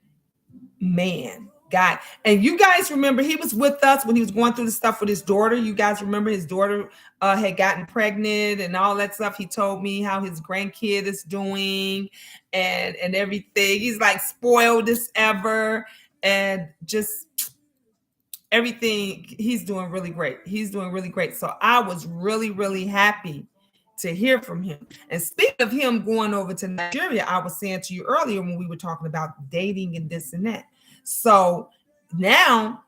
man guy. And you guys remember he was with us when he was going through the stuff with his daughter. You guys remember his daughter had gotten pregnant and all that stuff. He told me how his grandkid is doing and everything. He's like spoiled as ever and just everything. He's doing really great. He's doing really great. So I was really, really happy to hear from him. And speaking of him going over to Nigeria, I was saying to you earlier when we were talking about dating and this and that. So now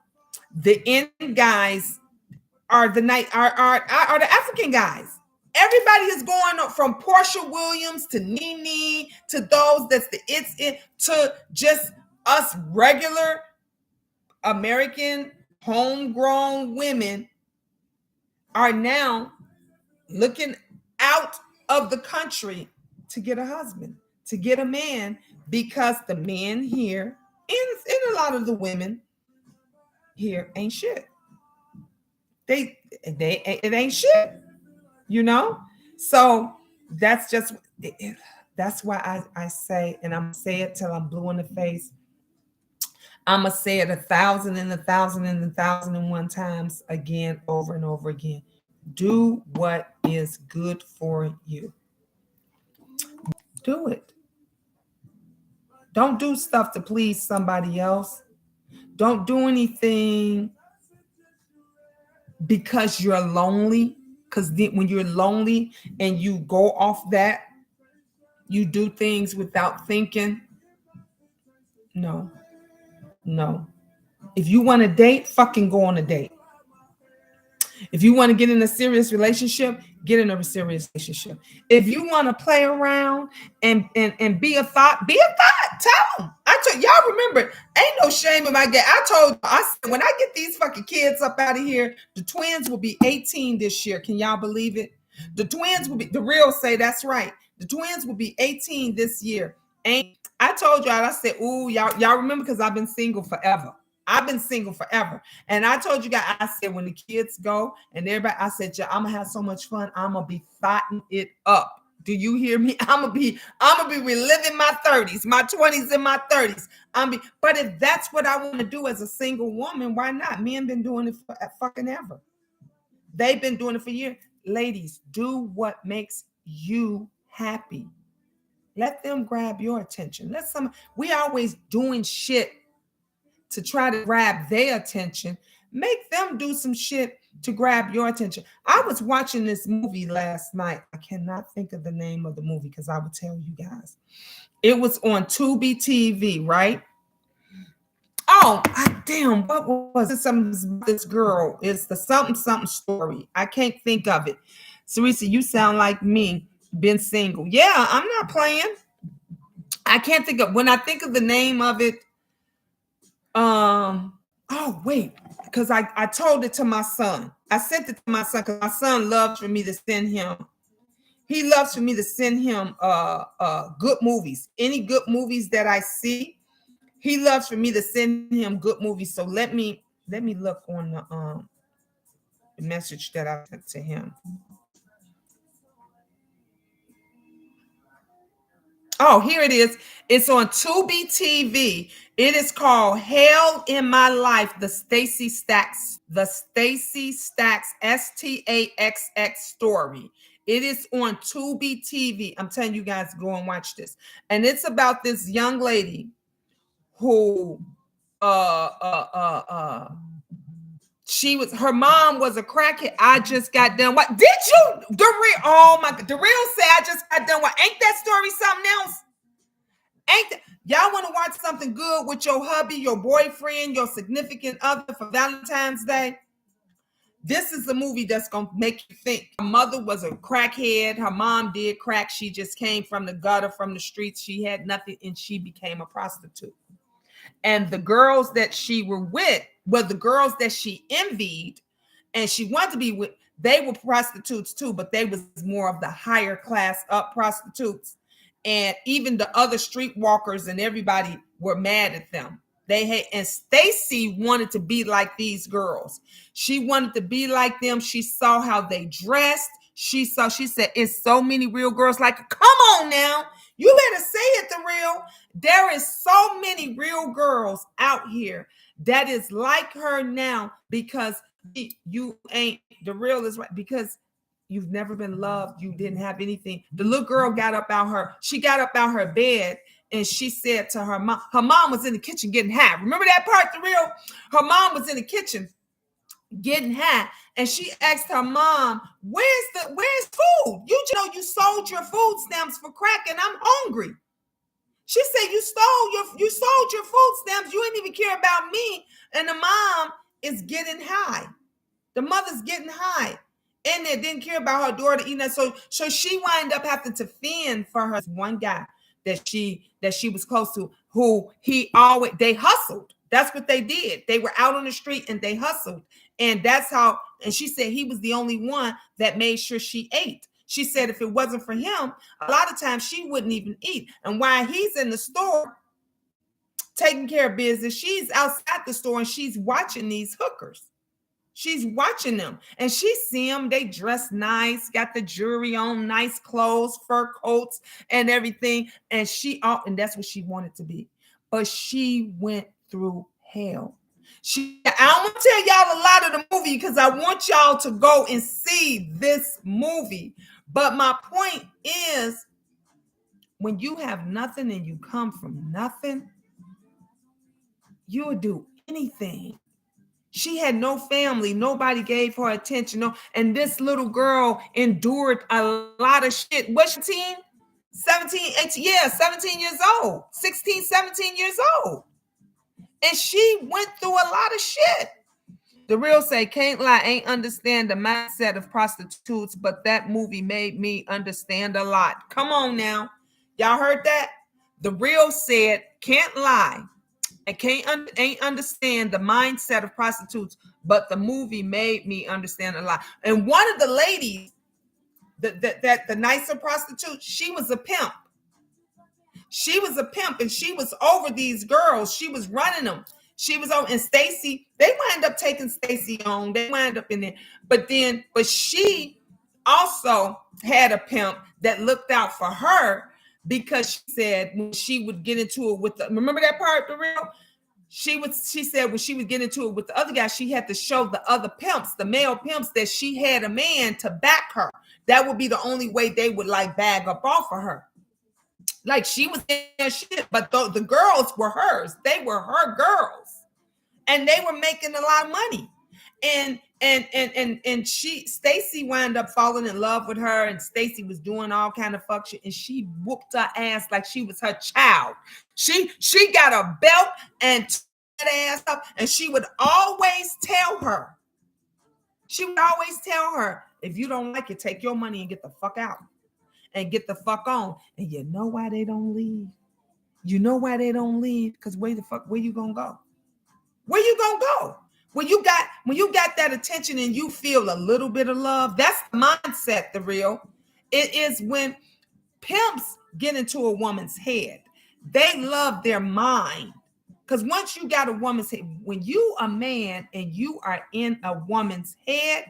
the end guys are the African guys. Everybody is going from Portia Williams to Nene to those that's the it's it to just us regular American homegrown women are now looking out of the country to get a husband, to get a man, because the men here and a lot of the women here ain't shit. They it ain't shit, you know. So that's just that's why I say, and I'm gonna say it till I'm blue in the face. I'm gonna say it 1,000 and 1,000 and 1,001 times again, over and over again. Do what is good for you. Do it. Don't do stuff to please somebody else. Don't do anything because you're lonely. Because when you're lonely and you go off that, you do things without thinking. No, no. If you want to date, fucking go on a date. If you want to get in a serious relationship, get in a serious relationship. If you want to play around and be a thought, be a thought. Tell them. Y'all remember, ain't no shame in my game. I told you, I said, when I get these fucking kids up out of here, the twins will be 18 this year. Can y'all believe it? The twins will be, the real say that's right. The twins will be 18 this year. I told y'all, I said, ooh, y'all remember, because I've been single forever. I've been single forever. And I told you guys, I said, when the kids go and everybody, I said, yeah, I'm gonna have so much fun. I'm gonna be thotting it up. Do you hear me? I'm gonna be reliving my 30s, my 20s and my 30s. But if that's what I want to do as a single woman, why not? Men been doing it for fucking ever. They've been doing it for years. Ladies, do what makes you happy. Let them grab your attention. We always doing shit to try to grab their attention. Make them do some shit to grab your attention. I was watching this movie last night. I cannot think of the name of the movie because I will tell you guys. It was on Tubi TV, right? Oh, damn, what was it? This girl. It's the something story. I can't think of it. Sarisa, you sound like me, been single. Yeah, I'm not playing. I can't think of, when I think of the name of it, Oh, wait, because I told it to my son. I sent it to my son because my son loves for me to send him. He loves for me to send him good movies. Any good movies that I see, he loves for me to send him good movies. So let me look on the message that I sent to him. Oh, here it is. It's on Tubi TV. It is called Hell in My Life, the Stacy Stacks STAXX story. It is on Tubi TV. I'm telling you guys, go and watch this. And it's about this young lady who uh uh uh uh her mom was a crackhead. I just got done. What did you the real? Oh my god, the real say I just got done. What ain't that story something else? Ain't that, y'all want to watch something good with your hubby, your boyfriend, your significant other for Valentine's Day? This is a movie that's gonna make you think. Her mother was a crackhead. Her mom did crack. She just came from the gutter, from the streets. She had nothing, and she became a prostitute. And the girls that she were with were the girls that she envied, and she wanted to be with. They were prostitutes too, but they was more of the higher class up prostitutes. And even the other streetwalkers and everybody were mad at them. They had, and Stacy wanted to be like these girls. She wanted to be like them. She saw how they dressed. She said, it's so many real girls. Like, come on now. You better say it, the real. There is so many real girls out here that is like her now, because you ain't the real is right, because you've never been loved. You didn't have anything. The little girl she got up out her bed, and she said to her mom was in the kitchen getting high. Remember that part, the real? Her mom was in the kitchen getting high, and she asked her mom, where's food? You sold your food stamps for crack, and I'm hungry. She said, you sold your food stamps. You didn't even care about me. And the mom is getting high. The mother's getting high. And they didn't care about her daughter eating that. So she wind up having to fend for her one guy that she was close to, who they hustled. That's what they did. They were out on the street and they hustled. And that's how, and she said he was the only one that made sure she ate. She said if it wasn't for him, a lot of times she wouldn't even eat. And while he's in the store taking care of business, she's outside the store and she's watching these hookers. She's watching them, and she see them. They dress nice, got the jewelry on, nice clothes, fur coats, and everything. And that's what she wanted to be. But she went through hell. I don't want to tell y'all a lot of the movie because I want y'all to go and see this movie. But my point is, when you have nothing and you come from nothing, you'll do anything. She had no family. Nobody gave her attention. No, and this little girl endured a lot of shit. What's she, 17, 18? Yeah, 17 years old. 16, 17 years old. And she went through a lot of shit. The real say, can't lie, ain't understand the mindset of prostitutes, but that movie made me understand a lot. Come on now. Y'all heard that? The real said, can't lie, and ain't understand the mindset of prostitutes, but the movie made me understand a lot. And one of the ladies, the nicer prostitute, she was a pimp. She was a pimp, and she was over these girls. She was running them. She was over, and Stacy, they wind up taking Stacy on. They wind up in there. But she also had a pimp that looked out for her, because she said when she would get into it remember that part, the real? She said when she would get into it with the other guy, she had to show the other pimps, the male pimps, that she had a man to back her. That would be the only way they would like bag up off of her. Like, she was in their shit, but the girls were hers. They were her girls, and they were making a lot of money. And Stacy wound up falling in love with her, and Stacy was doing all kind of fuck shit, and she whooped her ass like she was her child. She got a belt and that ass up, and she would always tell her, if you don't like it, take your money and get the fuck out and get the fuck on. And you know why they don't leave? Because where you gonna go? Where you gonna go? When you got that attention and you feel a little bit of love, that's the mindset, the real. It is when pimps get into a woman's head. They love their mind. Because once you got a woman's head, when you a man and you are in a woman's head,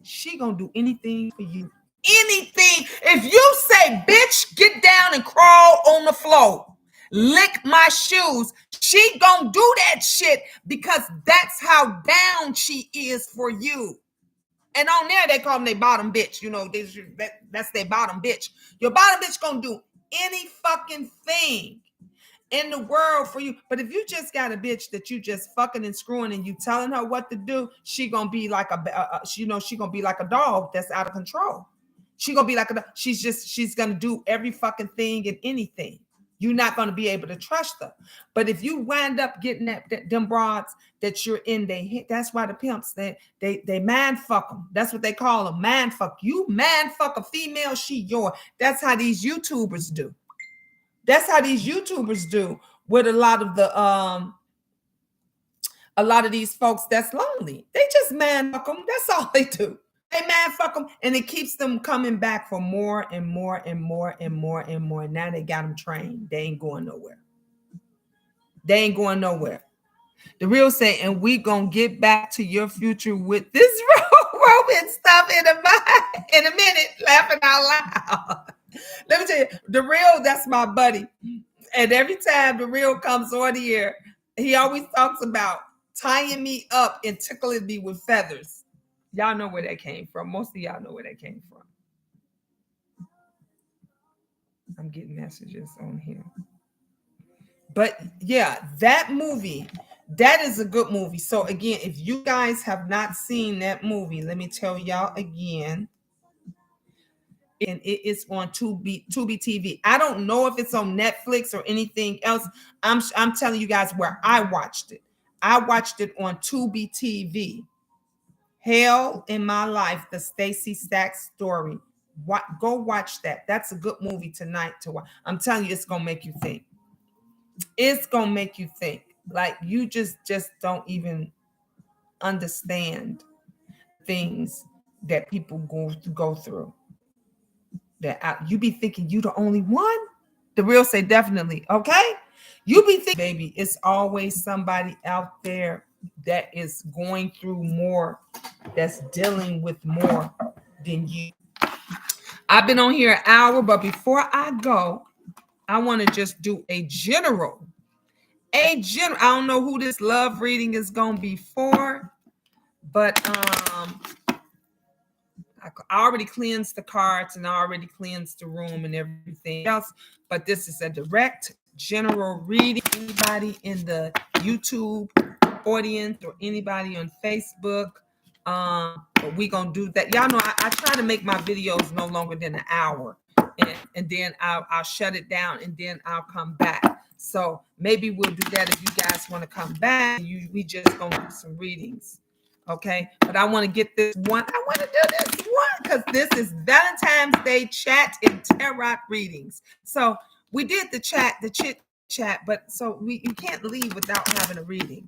she gonna do anything for you. Anything. If you say, bitch, get down and crawl on the floor, lick my shoes, she gonna do that shit because that's how down she is for you. And on there, they call them their bottom bitch. You know, that's their bottom bitch. Your bottom bitch gonna do any fucking thing in the world for you. But if you just got a bitch that you just fucking and screwing and you telling her what to do, she gonna be like she gonna be like a dog that's out of control. She gonna be like she's gonna do every fucking thing and anything. You're not gonna be able to trust her. But if you wind up getting them broads that you're in, that's why the pimps they man fuck them. That's what they call them, man fuck. You man fuck a female, she yours. That's how these YouTubers do. That's how these YouTubers do with a lot of these folks that's lonely. They just man fuck them. That's all they do. They man fuck them, and it keeps them coming back for more and more and more and more and more. Now they got them trained. They ain't going nowhere. They ain't going nowhere. The real say, and we gonna get back to your future with this romance stuff in a minute. Laughing out loud. Let me tell you, the real, that's my buddy. And every time the real comes on here, he always talks about tying me up and tickling me with feathers. Y'all know where that came from. Most of y'all know where that came from. I'm getting messages on here. But yeah, that movie, that is a good movie. So again, if you guys have not seen that movie, let me tell y'all again. And it is on Tubi TV. I don't know if it's on Netflix or anything else. I'm telling you guys where I watched it. I watched it on Tubi TV. Hell in My Life, the Stacey Stacks story. Go watch that. That's a good movie tonight to watch. I'm telling you, it's gonna make you think. It's gonna make you think. Like you just don't even understand things that people go through. That you be thinking you the only one. The real say definitely. Okay, you be thinking, baby, it's always somebody out there that is going through more, that's dealing with more than you. I've been on here an hour, but before I go, I want to just do a general. I don't know who this love reading is gonna be for, but I already cleansed the cards and I already cleansed the room and everything else. But this is a direct general reading. Anybody in the YouTube audience or anybody on Facebook, but we gonna do that. Y'all know I try to make my videos no longer than an hour, and then I'll shut it down and then I'll come back. So maybe we'll do that if you guys want to come back. We just gonna do some readings. Okay, but I want to get this one. I want to do this one because this is Valentine's Day chat and tarot readings. So we did the chit chat, but so you can't leave without having a reading.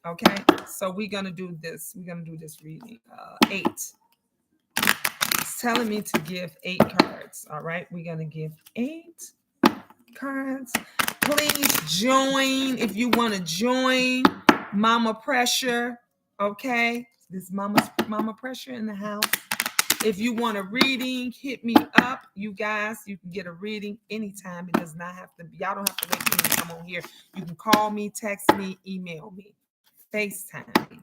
Okay, so we're gonna do this. We're gonna do this reading. 8. It's telling me to give 8 cards. All right, we're gonna give 8 cards. Please join if you want to join Mama Pressure. Okay, this mama pressure in the house. If you want a reading, hit me up. You guys, you can get a reading anytime. It does not have to be, y'all don't have to wait for me to come on here. You can call me, text me, email me, FaceTime me,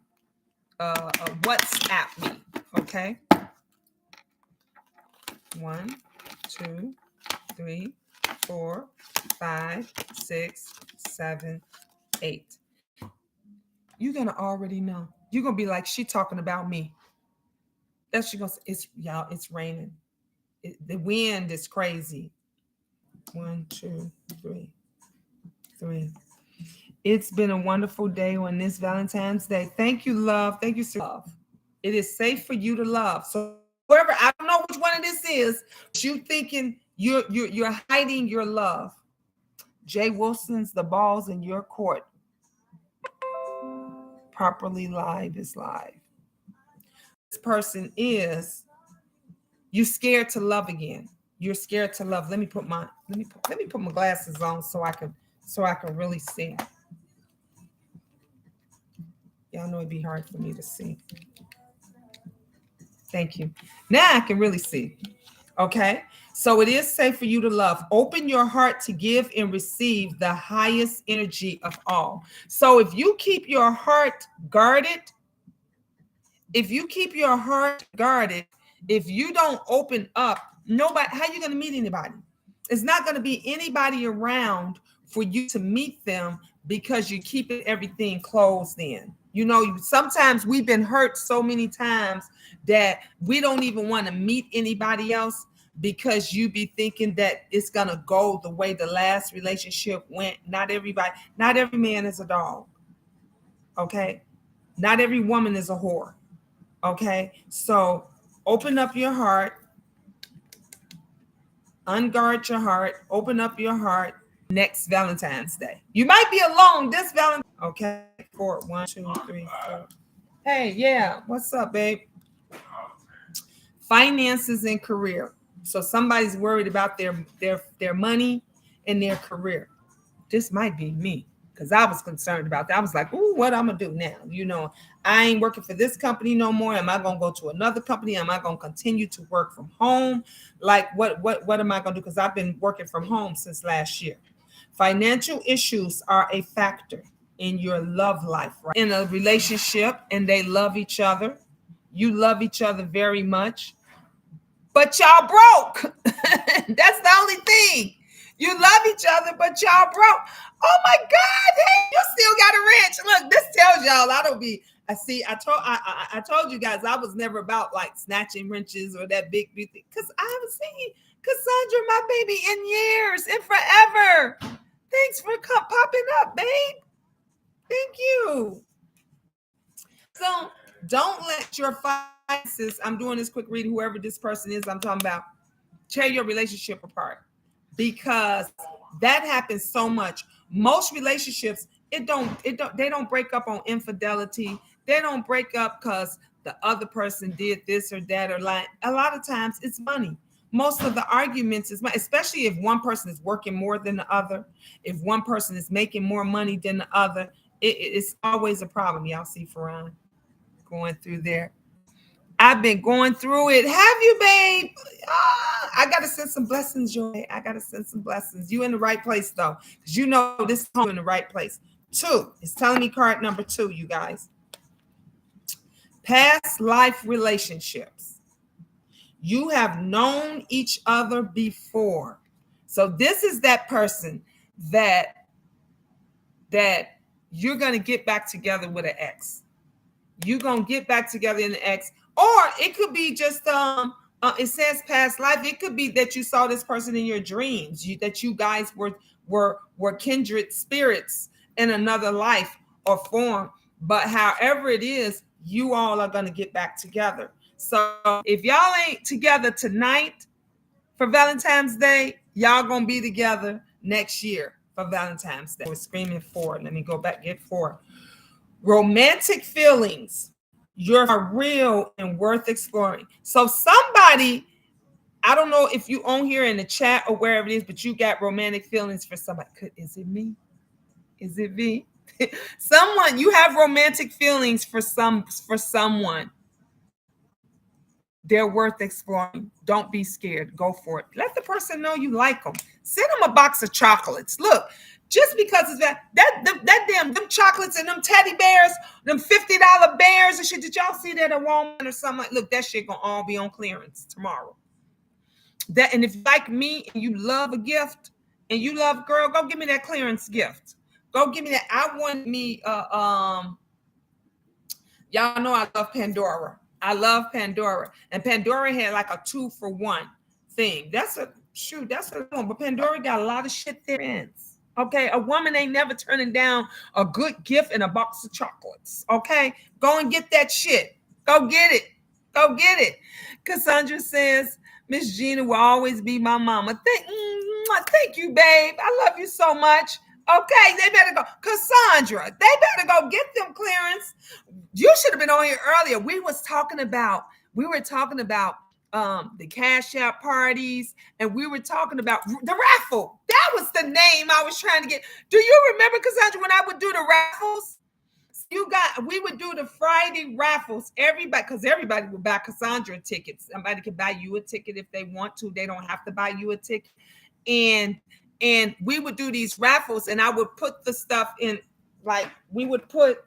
WhatsApp me. Okay. 1, 2, 3, 4, 5, 6, 7, 8. You're gonna already know. You're gonna be like, she talking about me. That's she gonna say. It's raining. The wind is crazy. 1, 2, 3, 3. It's been a wonderful day on this Valentine's Day. Thank you, love. Thank you, sir. Love. It is safe for you to love. So whoever, I don't know which one of this is, but you thinking you're hiding your love. Jay Wilson's The Ball's in Your Court. Properly live is live. This person is, you scared to love again. You're scared to love. Let me put my glasses on so I can really see. Y'all know it'd be hard for me to see. Thank you. Now I can really see. Okay. So it is safe for you to love. Open your heart to give and receive the highest energy of all. So if you keep your heart guarded, if you keep your heart guarded, if you don't open up, nobody, how are you going to meet anybody? It's not going to be anybody around for you to meet them because you're keeping everything closed in. You know, sometimes we've been hurt so many times that we don't even want to meet anybody else because you be thinking that it's going to go the way the last relationship went. Not every man is a dog. Okay. Not every woman is a whore. Okay. So open up your heart, unguard your heart, open up your heart next Valentine's Day. You might be alone this Valentine. Okay. 4, 1, 2, 3, 4. Hey, yeah. What's up, babe? Finances and career. So somebody's worried about their money and their career. This might be me because I was concerned about that. I was like, ooh, what I'm gonna do now? You know, I ain't working for this company no more. Am I gonna go to another company? Am I gonna continue to work from home? Like, what am I gonna do? Because I've been working from home since last year. Financial issues are a factor in your love life, right? In a relationship, and they love each other. You love each other very much, but y'all broke. That's the only thing. You love each other, but y'all broke. Oh my God, hey, you still got a wrench. Look, this tells y'all I don't be. I see. I told you guys I was never about like snatching wrenches or that big thing because I haven't seen Cassandra, my baby, in years and forever. Thanks for popping up, babe. Thank you. So don't let your finances. I'm doing this quick reading. Whoever this person is, I'm talking about, tear your relationship apart because that happens so much. Most relationships, they don't break up on infidelity. They don't break up because the other person did this or that or like. A lot of times it's money. Most of the arguments is money, especially if one person is working more than the other. If one person is making more money than the other, it's always a problem. Y'all see Farron going through there. I've been going through it. Have you, babe? I got to send some blessings, Joy. I got to send some blessings. You in the right place, though, because you know this is home in the right place. 2. It's telling me card number 2, you guys. Past life relationships. You have known each other before. So this is that person that you're going to get back together with an ex. You're going to get back together in the ex. Or it could be just it says past life. It could be that you saw this person in your dreams, that you guys were kindred spirits in another life or form. But however it is, you all are going to get back together. So if y'all ain't together tonight for Valentine's Day, y'all going to be together next year for Valentine's Day. We're screaming 4. Let me go back, get 4. Romantic feelings. You're real and worth exploring. So somebody, I don't know if you on here in the chat or wherever it is, but you got romantic feelings for somebody. Is it me? Is it me? Someone, you have romantic feelings for someone. They're worth exploring. Don't be scared. Go for it. Let the person know you like them. Send them a box of chocolates. Look, just because it's that damn them chocolates and them teddy bears, them $50 bears and shit. Did y'all see that at Walmart or something? Like, look, that shit gonna all be on clearance tomorrow. That, and if you like me and you love a gift and you love, girl, go give me that clearance gift. Go give me that. I want me y'all know I love Pandora. I love Pandora. And Pandora had like a 2-for-1 thing. That's a one. But Pandora got a lot of shit there in. Okay. A woman ain't never turning down a good gift and a box of chocolates. Okay. Go and get that shit. Go get it. Go get it. Cassandra says, Miss Gina will always be my mama. Thank you, babe. I love you so much. Okay, they better go. Cassandra, they better go get them clearance. You should have been on here earlier. We were talking about the cash out parties, and we were talking about the raffle. That was the name I was trying to get. Do you remember, Cassandra, when I would do the raffles? We would do the Friday raffles. Everybody, because everybody would buy Cassandra tickets. Somebody could buy you a ticket if they want to. They don't have to buy you a ticket. And we would do these raffles, and I would put the stuff in, like we would put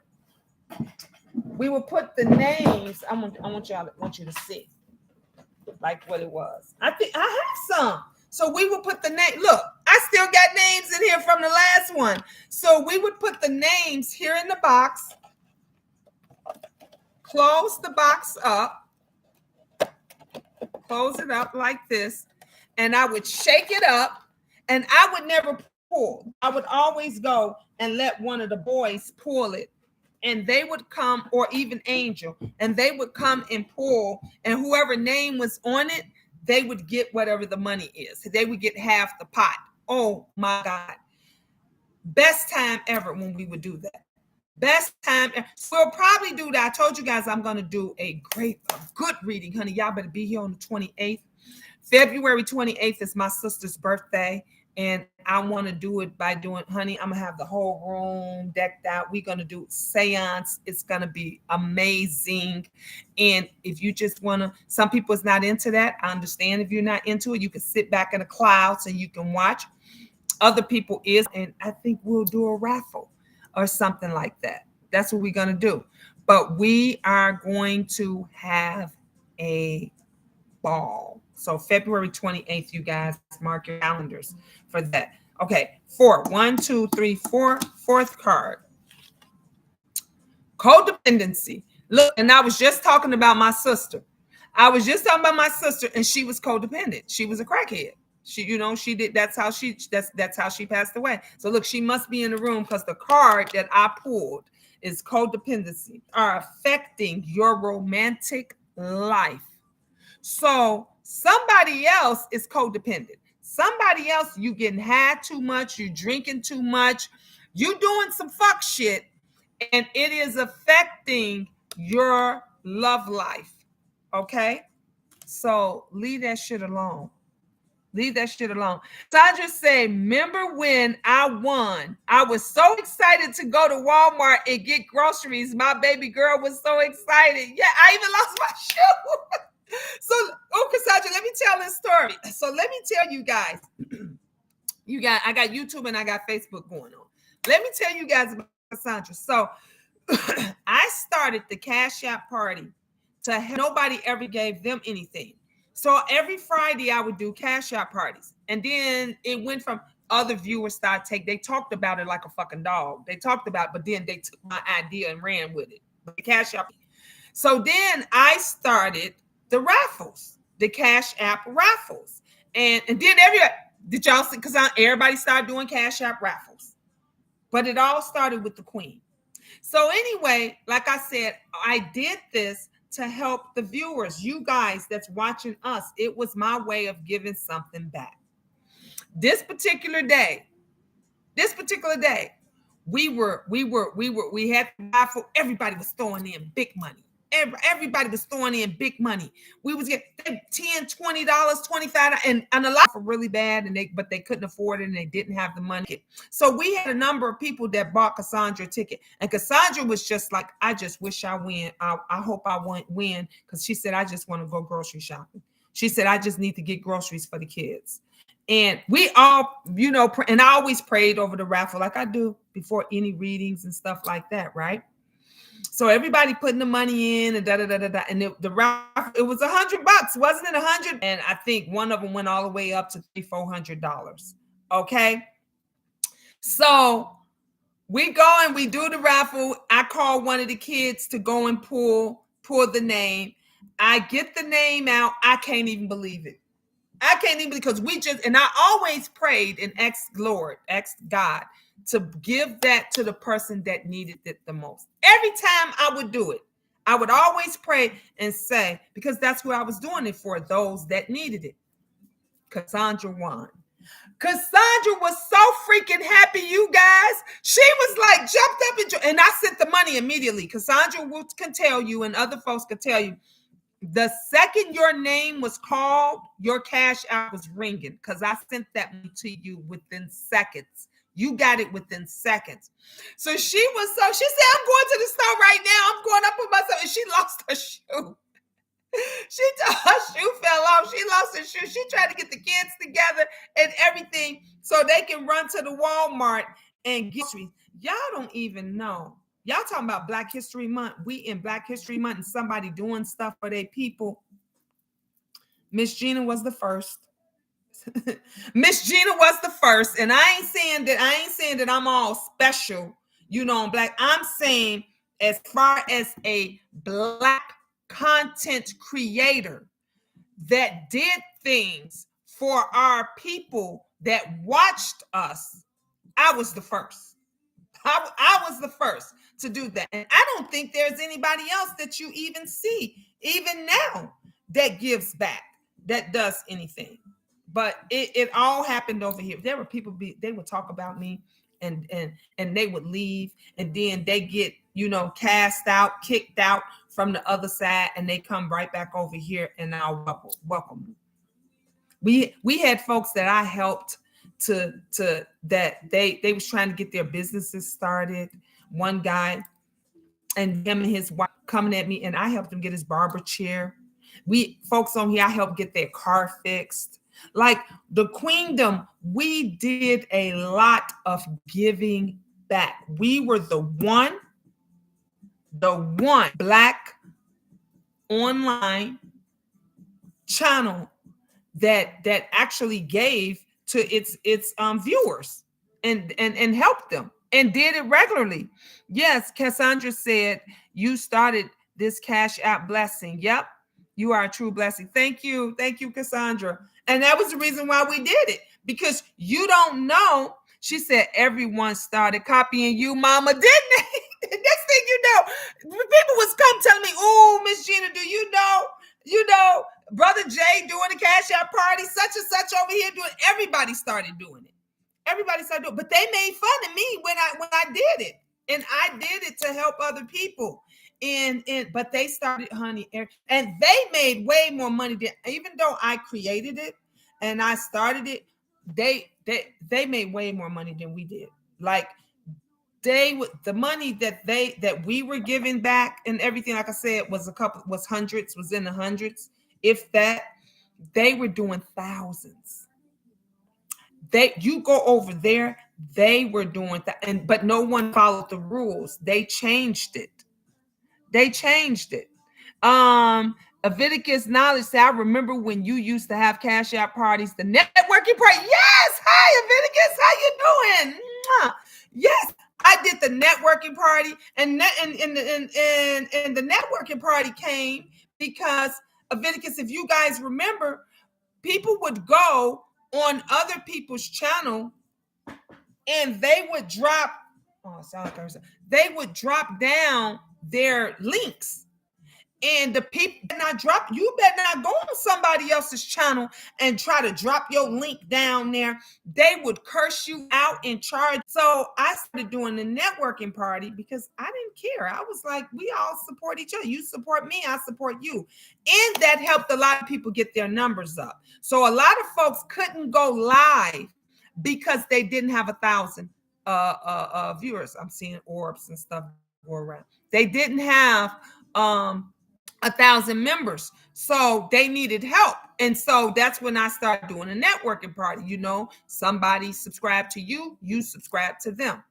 the names. I want you to see like what it was. I think I have some. So we would put the name. Look, I still got names in here from the last one. So we would put the names here in the box, close the box up, close it up like this, and I would shake it up, and I would never pull. I would always go and let one of the boys pull it, and they would come, or even Angel, and they would come and pull, and whoever name was on it, they would get whatever the money is. They would get half the pot. Oh my God. Best time ever when we would do that. Best time. So we'll probably do that. I told you guys I'm going to do a good reading, honey. Y'all better be here on the 28th. February 28th is my sister's birthday. And I want to do it by doing, honey, I'm going to have the whole room decked out. We're going to do seance. It's going to be amazing. And if you just want to, some people is not into that. I understand if you're not into it. You can sit back in the clouds and you can watch. Other people is, and I think we'll do a raffle or something like that. That's what we're going to do. But we are going to have a ball. So February 28th, you guys mark your calendars for that. Okay, 4. 1, 2, 3, 4. Fourth card. Codependency. Look, and I was just talking about my sister. And she was codependent. She was a crackhead. She did. That's how she passed away. So look, she must be in the room because the card that I pulled is codependency are affecting your romantic life. So somebody else is codependent. Somebody else, you getting high too much, you drinking too much, you doing some fuck shit, and it is affecting your love life. Okay? So leave that shit alone. Leave that shit alone. Sandra said, remember when I won? I was so excited to go to Walmart and get groceries. My baby girl was so excited. Yeah, I even lost my shoe. So, Cassandra, let me tell this story. So let me tell you guys. I got YouTube and I got Facebook going on. Let me tell you guys about Cassandra. So I started the Cash App party to help. Nobody ever gave them anything. So every Friday I would do Cash App parties. And then it went from other viewers they talked about it like a fucking dog. They talked about it, but then they took my idea and ran with it. The Cash App. So then I started the raffles, the Cash App raffles. And then everybody, did y'all see? Because everybody started doing Cash App raffles. But it all started with the Queen. So anyway, like I said, I did this to help the viewers, you guys that's watching us. It was my way of giving something back. This particular day, we had to raffle. Everybody was throwing in big money. Everybody was throwing in big money. We was getting $10, $20, $25, and a lot were really bad, but they couldn't afford it and they didn't have the money. So we had a number of people that bought Cassandra a ticket, and Cassandra was just like, I just wish I win. I hope I win, because she said, I just want to go grocery shopping. She said, I just need to get groceries for the kids. And we all, and I always prayed over the raffle like I do before any readings and stuff like that, right? So everybody putting the money in and da-da-da-da-da. And the raffle, it was $100, wasn't it 100? And I think one of them went all the way up to $400. Okay. So we go and we do the raffle. I call one of the kids to go and pull the name. I get the name out. I can't even believe it. Because and I always prayed and asked God to give that to the person that needed it the most. Every time I would do it, I would always pray and say, because that's what I was doing it for, those that needed it. Cassandra won. Cassandra was so freaking happy, you guys. She was like jumped up and I sent the money immediately. Cassandra can tell you, and other folks can tell you, the second your name was called, your cash app was ringing because I sent that money to you within seconds. You got it within seconds. So she said, I'm going to the store right now. I'm going up with myself. And she lost her shoe. Her shoe fell off. She lost her shoe. She tried to get the kids together and everything so they can run to the Walmart and get groceries. Y'all don't even know. Y'all talking about Black History Month. We in Black History Month and somebody doing stuff for their people. Miss Gina was the first. Miss Gina was the first. And I ain't saying that I'm all special, on Black. I'm saying as far as a Black content creator that did things for our people that watched us, I was the first. I was the first to do that. And I don't think there's anybody else that you even see, even now, that gives back, that does anything. But it all happened over here. There were people, they would talk about me and they would leave. And then they get, cast out, kicked out from the other side. And they come right back over here and I'll welcome them. We had folks that I helped to that they was trying to get their businesses started. One guy and him and his wife coming at me, and I helped him get his barber chair. We folks on here, I helped get their car fixed. Like the Queendom, we did a lot of giving back. We were the one Black online channel that actually gave to its viewers and helped them and did it regularly. Yes, Cassandra said you started this Cash App blessing. Yep, you are a true blessing. Thank you, Cassandra. And that was the reason why we did it, because you don't know. She said everyone started copying you, Mama, didn't they? Next thing you know, people was come telling me, "Oh, Miss Gina, do you know, Brother Jay doing the Cash App party, such and such over here doing." Everybody started doing it. But they made fun of me when I did it, and I did it to help other people. But they started, honey, and they made way more money than, even though I created it and I started it. They made way more money than we did. Like the money that we were giving back and everything, like I said, was in the hundreds, if that. They were doing thousands. You go over there, they were doing that, but no one followed the rules. They changed it. Leviticus Knowledge said, I remember when you used to have Cash App parties, the networking party. Yes, hi Leviticus, how you doing? Mwah. Yes, I did the networking party, and the networking party came because Leviticus, if you guys remember, people would go on other people's channel and they would drop down their links. And the people you better not go on somebody else's channel and try to drop your link down there. They would curse you out and charge. So I started doing the networking party because I didn't care. I was like, we all support each other. You support me, I support you. And that helped a lot of people get their numbers up. So a lot of folks couldn't go live because they didn't have 1,000 viewers. I'm seeing orbs and stuff go around. They didn't have 1,000 members, so they needed help. And so that's when I started doing a networking party. Somebody subscribed to you, you subscribe to them.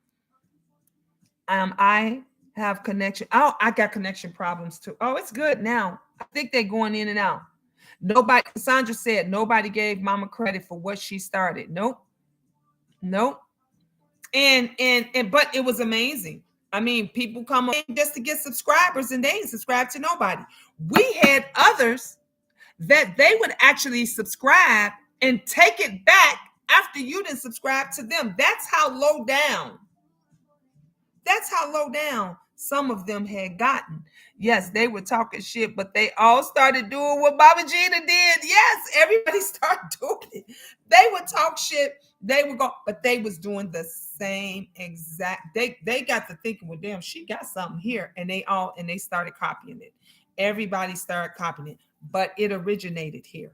I have connection. Oh, I got connection problems too. Oh, it's good now. I think they're going in and out. Cassandra said nobody gave Mama credit for what she started. Nope. And but it was amazing. I mean, people come on just to get subscribers and they ain't subscribed to nobody. We had others that they would actually subscribe and take it back after you didn't subscribe to them. That's how low down some of them had gotten. Yes, they were talking shit, but they all started doing what Baba Gina did. Yes, everybody started doing it. They would talk shit. They would go, but they was doing the same exact. They got to thinking, well, damn, she got something here, and they started copying it. Everybody started copying it, but it originated here.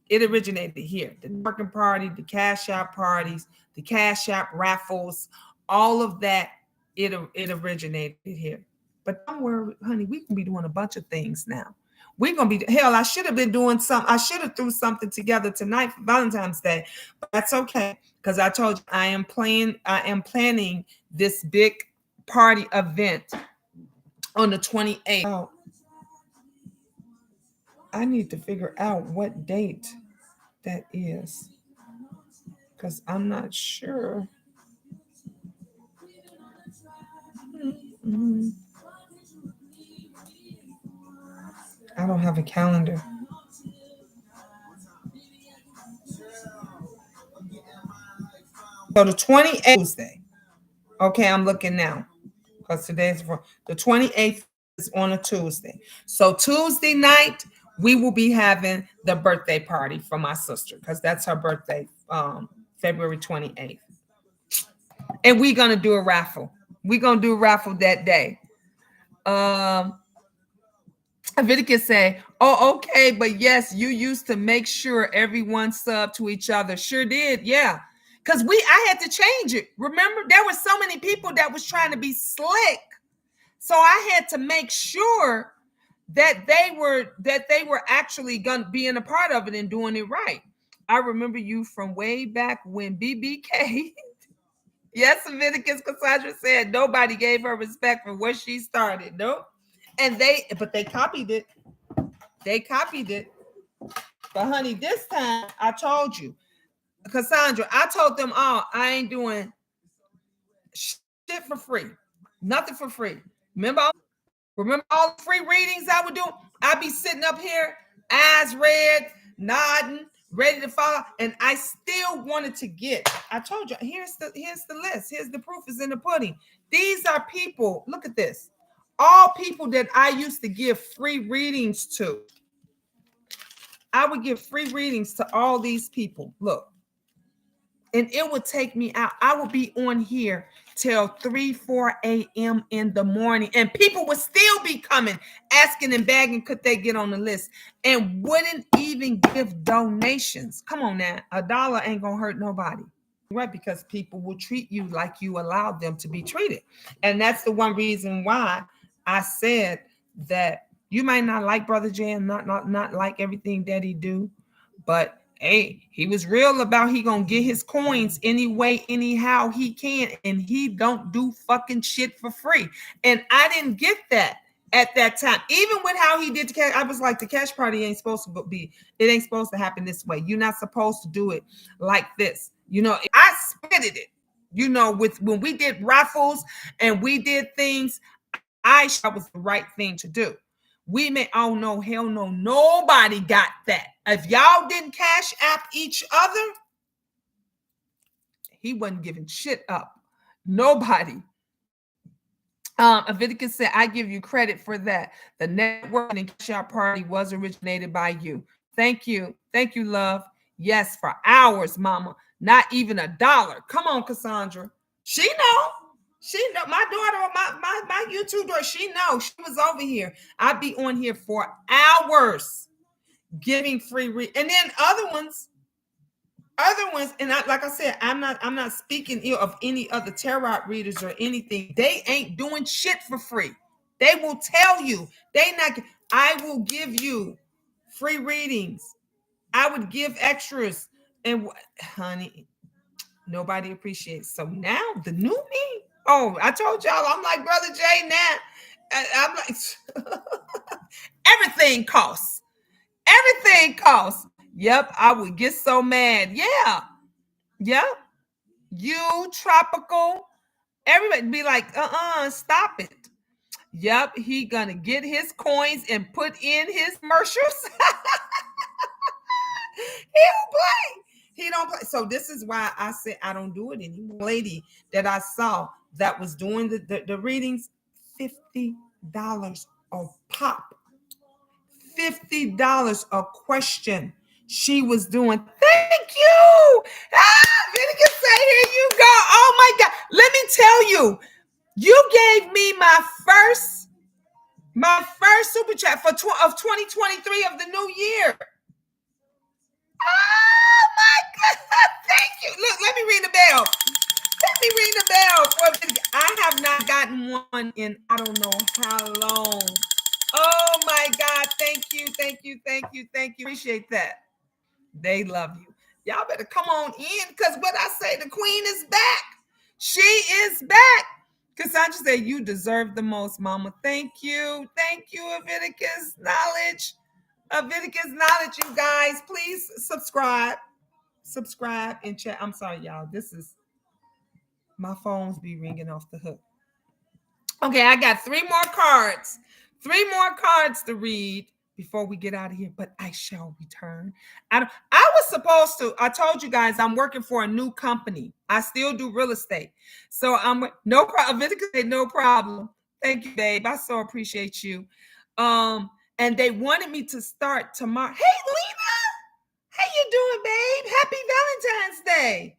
It originated here. The networking party, the cash out parties, the cash out raffles, all of that. It originated here. But don't worry, honey. We can be doing a bunch of things now. We're gonna be hell. I should have been doing some. I should have threw something together tonight for Valentine's Day, but that's okay because I told you I am playing. I am planning this big party event on the 28th. Oh, I need to figure out what date that is because I'm not sure. Mhm. I don't have a calendar. So the 28th Tuesday. Okay, I'm looking now because today's the 28th is on a Tuesday. So Tuesday night we will be having the birthday party for my sister because that's her birthday, February 28th, and we're gonna do a raffle. We're gonna do a raffle that day. Um, Leviticus say, "Oh, okay, but yes, you used to make sure everyone subbed to each other. Sure did, yeah. Cause I had to change it. Remember, there were so many people that was trying to be slick, so I had to make sure that they were actually gonna being a part of it and doing it right. I remember you from way back when BBK." Yes, Leviticus Cassandra said nobody gave her respect for what she started. Nope. But they copied it. They copied it. But honey, this time I told you, Cassandra, I told them all I ain't doing shit for free. Nothing for free. Remember all the free readings I would do? I'd be sitting up here, eyes red, nodding, ready to follow. And I still wanted to get. I told you, here's the list. Here's the proof is in the pudding. These are people. Look at this. All people that I used to give free readings to. I would give free readings to all these people. Look, and it would take me out. I would be on here till 3, 4 a.m. in the morning, and people would still be coming, asking and begging, could they get on the list, and wouldn't even give donations. Come on now, $1 ain't gonna hurt nobody. Right, because people will treat you like you allowed them to be treated. And that's the one reason why I said that you might not like Brother Jay and not like everything that he do, but hey, he was real about he gonna get his coins anyway, anyhow he can, and he don't do fucking shit for free. And I didn't get that at that time. Even with how he did the cash, I was like, the cash party ain't supposed to be, it ain't supposed to happen this way. You're not supposed to do it like this. I spitted it. With when we did raffles and we did things, I thought was the right thing to do. We may, oh no, hell no, nobody got that. If y'all didn't cash app each other, he wasn't giving shit up. Nobody. Leviticus said, I give you credit for that. The networking and cash out party was originated by you. Thank you. Thank you, love. Yes, for hours, mama. Not even $1. Come on, Cassandra. She know. She know. My daughter, my YouTube daughter, she know. She was over here. I'd be on here for hours giving free and then other ones, and like I said, I'm not speaking ill of any other tarot readers or anything. They ain't doing shit for free. They will tell you they not. I will give you free readings. I would give extras, and honey, nobody appreciates. So now the new me. Oh, I told y'all I'm like Brother Jay now. I'm like everything costs. Everything costs. Yep, I would get so mad. Yeah. Yep. You tropical. Everybody be like, stop it. Yep, he gonna get his coins and put in his commercials. He don't play. He don't play. So this is why I said I don't do it anymore. Lady that I saw that was doing the readings, $50 a pop. $50 a question she was doing. Thank you. Vinegar say, here you go. Oh my God. Let me tell you, you gave me my first super chat of 2023 of the new year. Oh my God. Thank you. Look, let me ring the bell. Let me ring the bell. I have not gotten one in I don't know how long. Oh my God. Thank you. Thank you. Thank you. Thank you. Appreciate that. They love you. Y'all better come on in because what I say, the queen is back. She is back. Cassandra said, you deserve the most, mama. Thank you. Thank you, Leviticus Knowledge. Leviticus Knowledge, you guys. Please subscribe. Subscribe and chat. I'm sorry, y'all. This is my phones be ringing off the hook. Okay, I got three more cards. Three more cards to read before we get out of here, but I shall return. I was supposed to, I told you guys I'm working for a new company. I still do real estate. So I'm no problem. No problem. Thank you, babe. I so appreciate you. And they wanted me to start tomorrow. Hey, Lena, how you doing, babe? Happy Valentine's Day.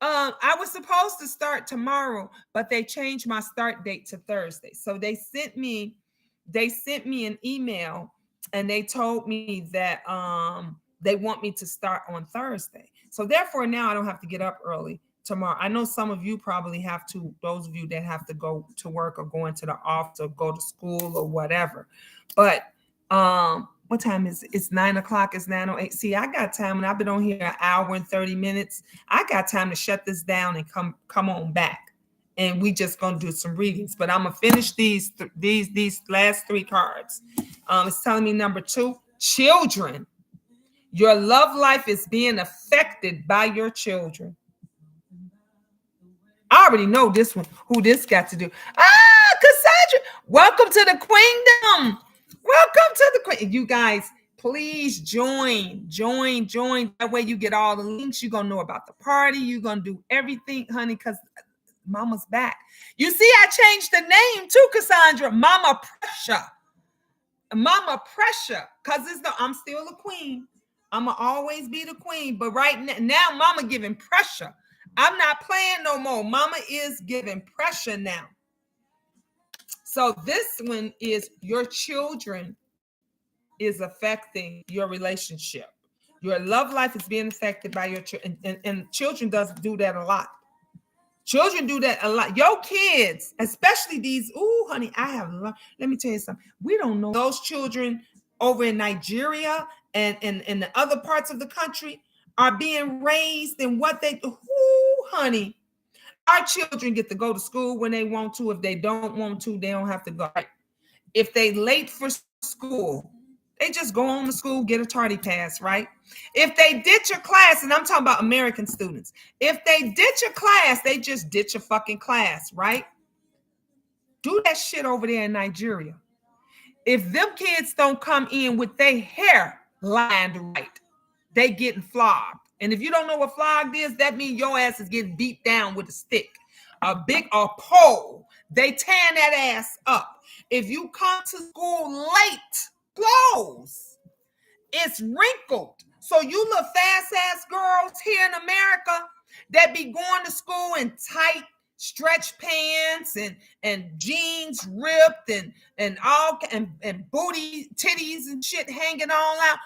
I was supposed to start tomorrow, but they changed my start date to Thursday. So they sent me an email and they told me that they want me to start on Thursday. So therefore now I don't have to get up early tomorrow. I know some of you probably have to, those of you that have to go to work or go into the office or go to school or whatever. But what time is it? It's 9 o'clock. It's 9:08. See, I got time, and I've been on here an hour and 30 minutes. I got time to shut this down and come on back. And we just gonna do some readings. But I'm gonna finish these last three cards. It's telling me number 2, children. Your love life is being affected by your children. I already know this one, who this got to do. Cassandra, welcome to the queendom. Welcome to the queen. You guys, please join. That way you get all the links. You're going to know about the party. You're going to do everything, honey, because mama's back. You see, I changed the name too, Cassandra. Mama Pressure. Mama Pressure. Because I'm still a queen. I'm going to always be the queen. But right now, mama giving pressure. I'm not playing no more. Mama is giving pressure now. So this one is your children is affecting your relationship. Your love life is being affected by your children. And children does do that a lot. Children do that a lot. Your kids, especially these, honey, I have learned. Let me tell you something. We don't know those children over in Nigeria and in the other parts of the country are being raised in what they, honey. Our children get to go to school when they want to. If they don't want to, they don't have to go. If they late for school, they just go on to school, get a tardy pass, right? If they ditch a class, and I'm talking about American students, if they ditch a class, they just ditch a fucking class, right? Do that shit over there in Nigeria. If them kids don't come in with their hair lined right, they getting flogged. And if you don't know what flogged is, that means your ass is getting beat down with a stick, a pole. They tearing that ass up. If you come to school late, clothes, it's wrinkled. So you little fast ass girls here in America that be going to school in tight stretch pants and jeans ripped and booty titties and shit hanging all out.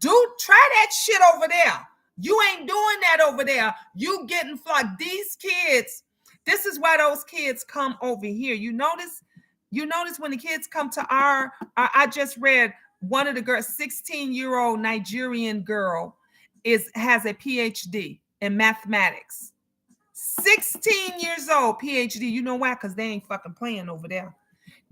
Try that shit over there. You ain't doing that over there. You getting flogged. These kids, this is why those kids come over here. You notice when the kids come to I just read one of the girls, 16-year-old Nigerian girl has a PhD in mathematics. 16 years old, PhD. You know why? Because they ain't fucking playing over there.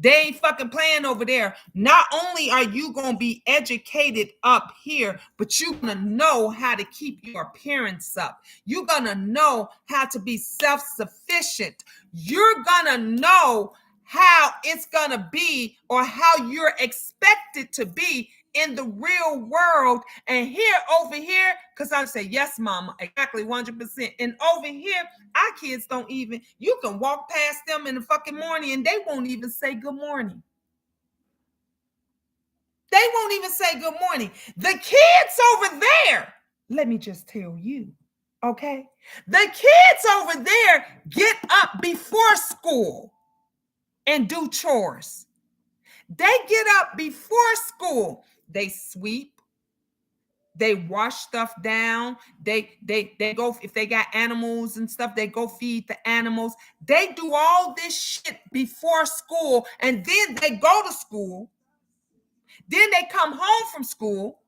They ain't fucking playing over there. Not only are you going to be educated up here, but you're going to know how to keep your appearance up. You're going to know how to be self-sufficient. You're going to know how it's gonna be or how you're expected to be in the real world. And here over here, because I say yes, mama, exactly 100%. And over here, our kids don't even, you can walk past them in the fucking morning and they won't even say good morning. They won't even say good morning. The kids over there, let me just tell you, okay? The kids over there get up before school and do chores. They get up before school. They sweep, they wash stuff down, they go, if they got animals and stuff, they go feed the animals. They do all this shit before school, and then they go to school. Then they come home from school,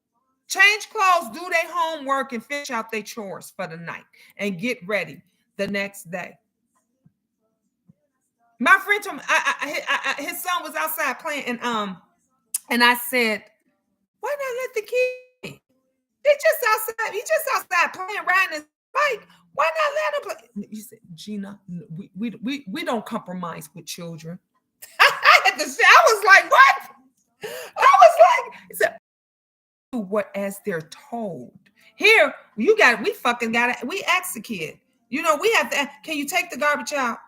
change clothes, do their homework, and finish out their chores for the night and get ready the next day. My friend told me his son was outside playing, and I said, "Why not let the kid? They just outside. He just outside playing, riding his bike. Why not let him play?" He said, "Gina, we don't compromise with children." I had to say, I was like, "What?" I was like, he said, "What as they're told." Here, we fucking got it. We ask the kid. We have to. Can you take the garbage out?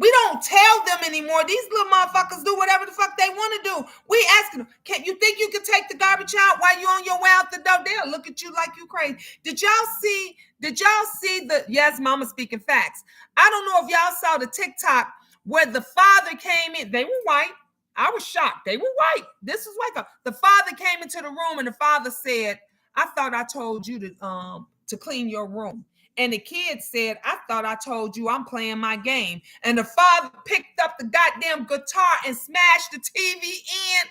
We don't tell them anymore. These little motherfuckers do whatever the fuck they want to do. We asking them, can you think you can take the garbage out while you're on your way out the door? They'll look at you like you crazy. Did y'all see the, yes, mama speaking facts. I don't know if y'all saw the TikTok where the father came in. They were white. I was shocked. They were white. This was like the father came into the room and the father said, "I thought I told you to clean your room." And the kid said, "I thought I told you I'm playing my game." And the father picked up the goddamn guitar and smashed the TV in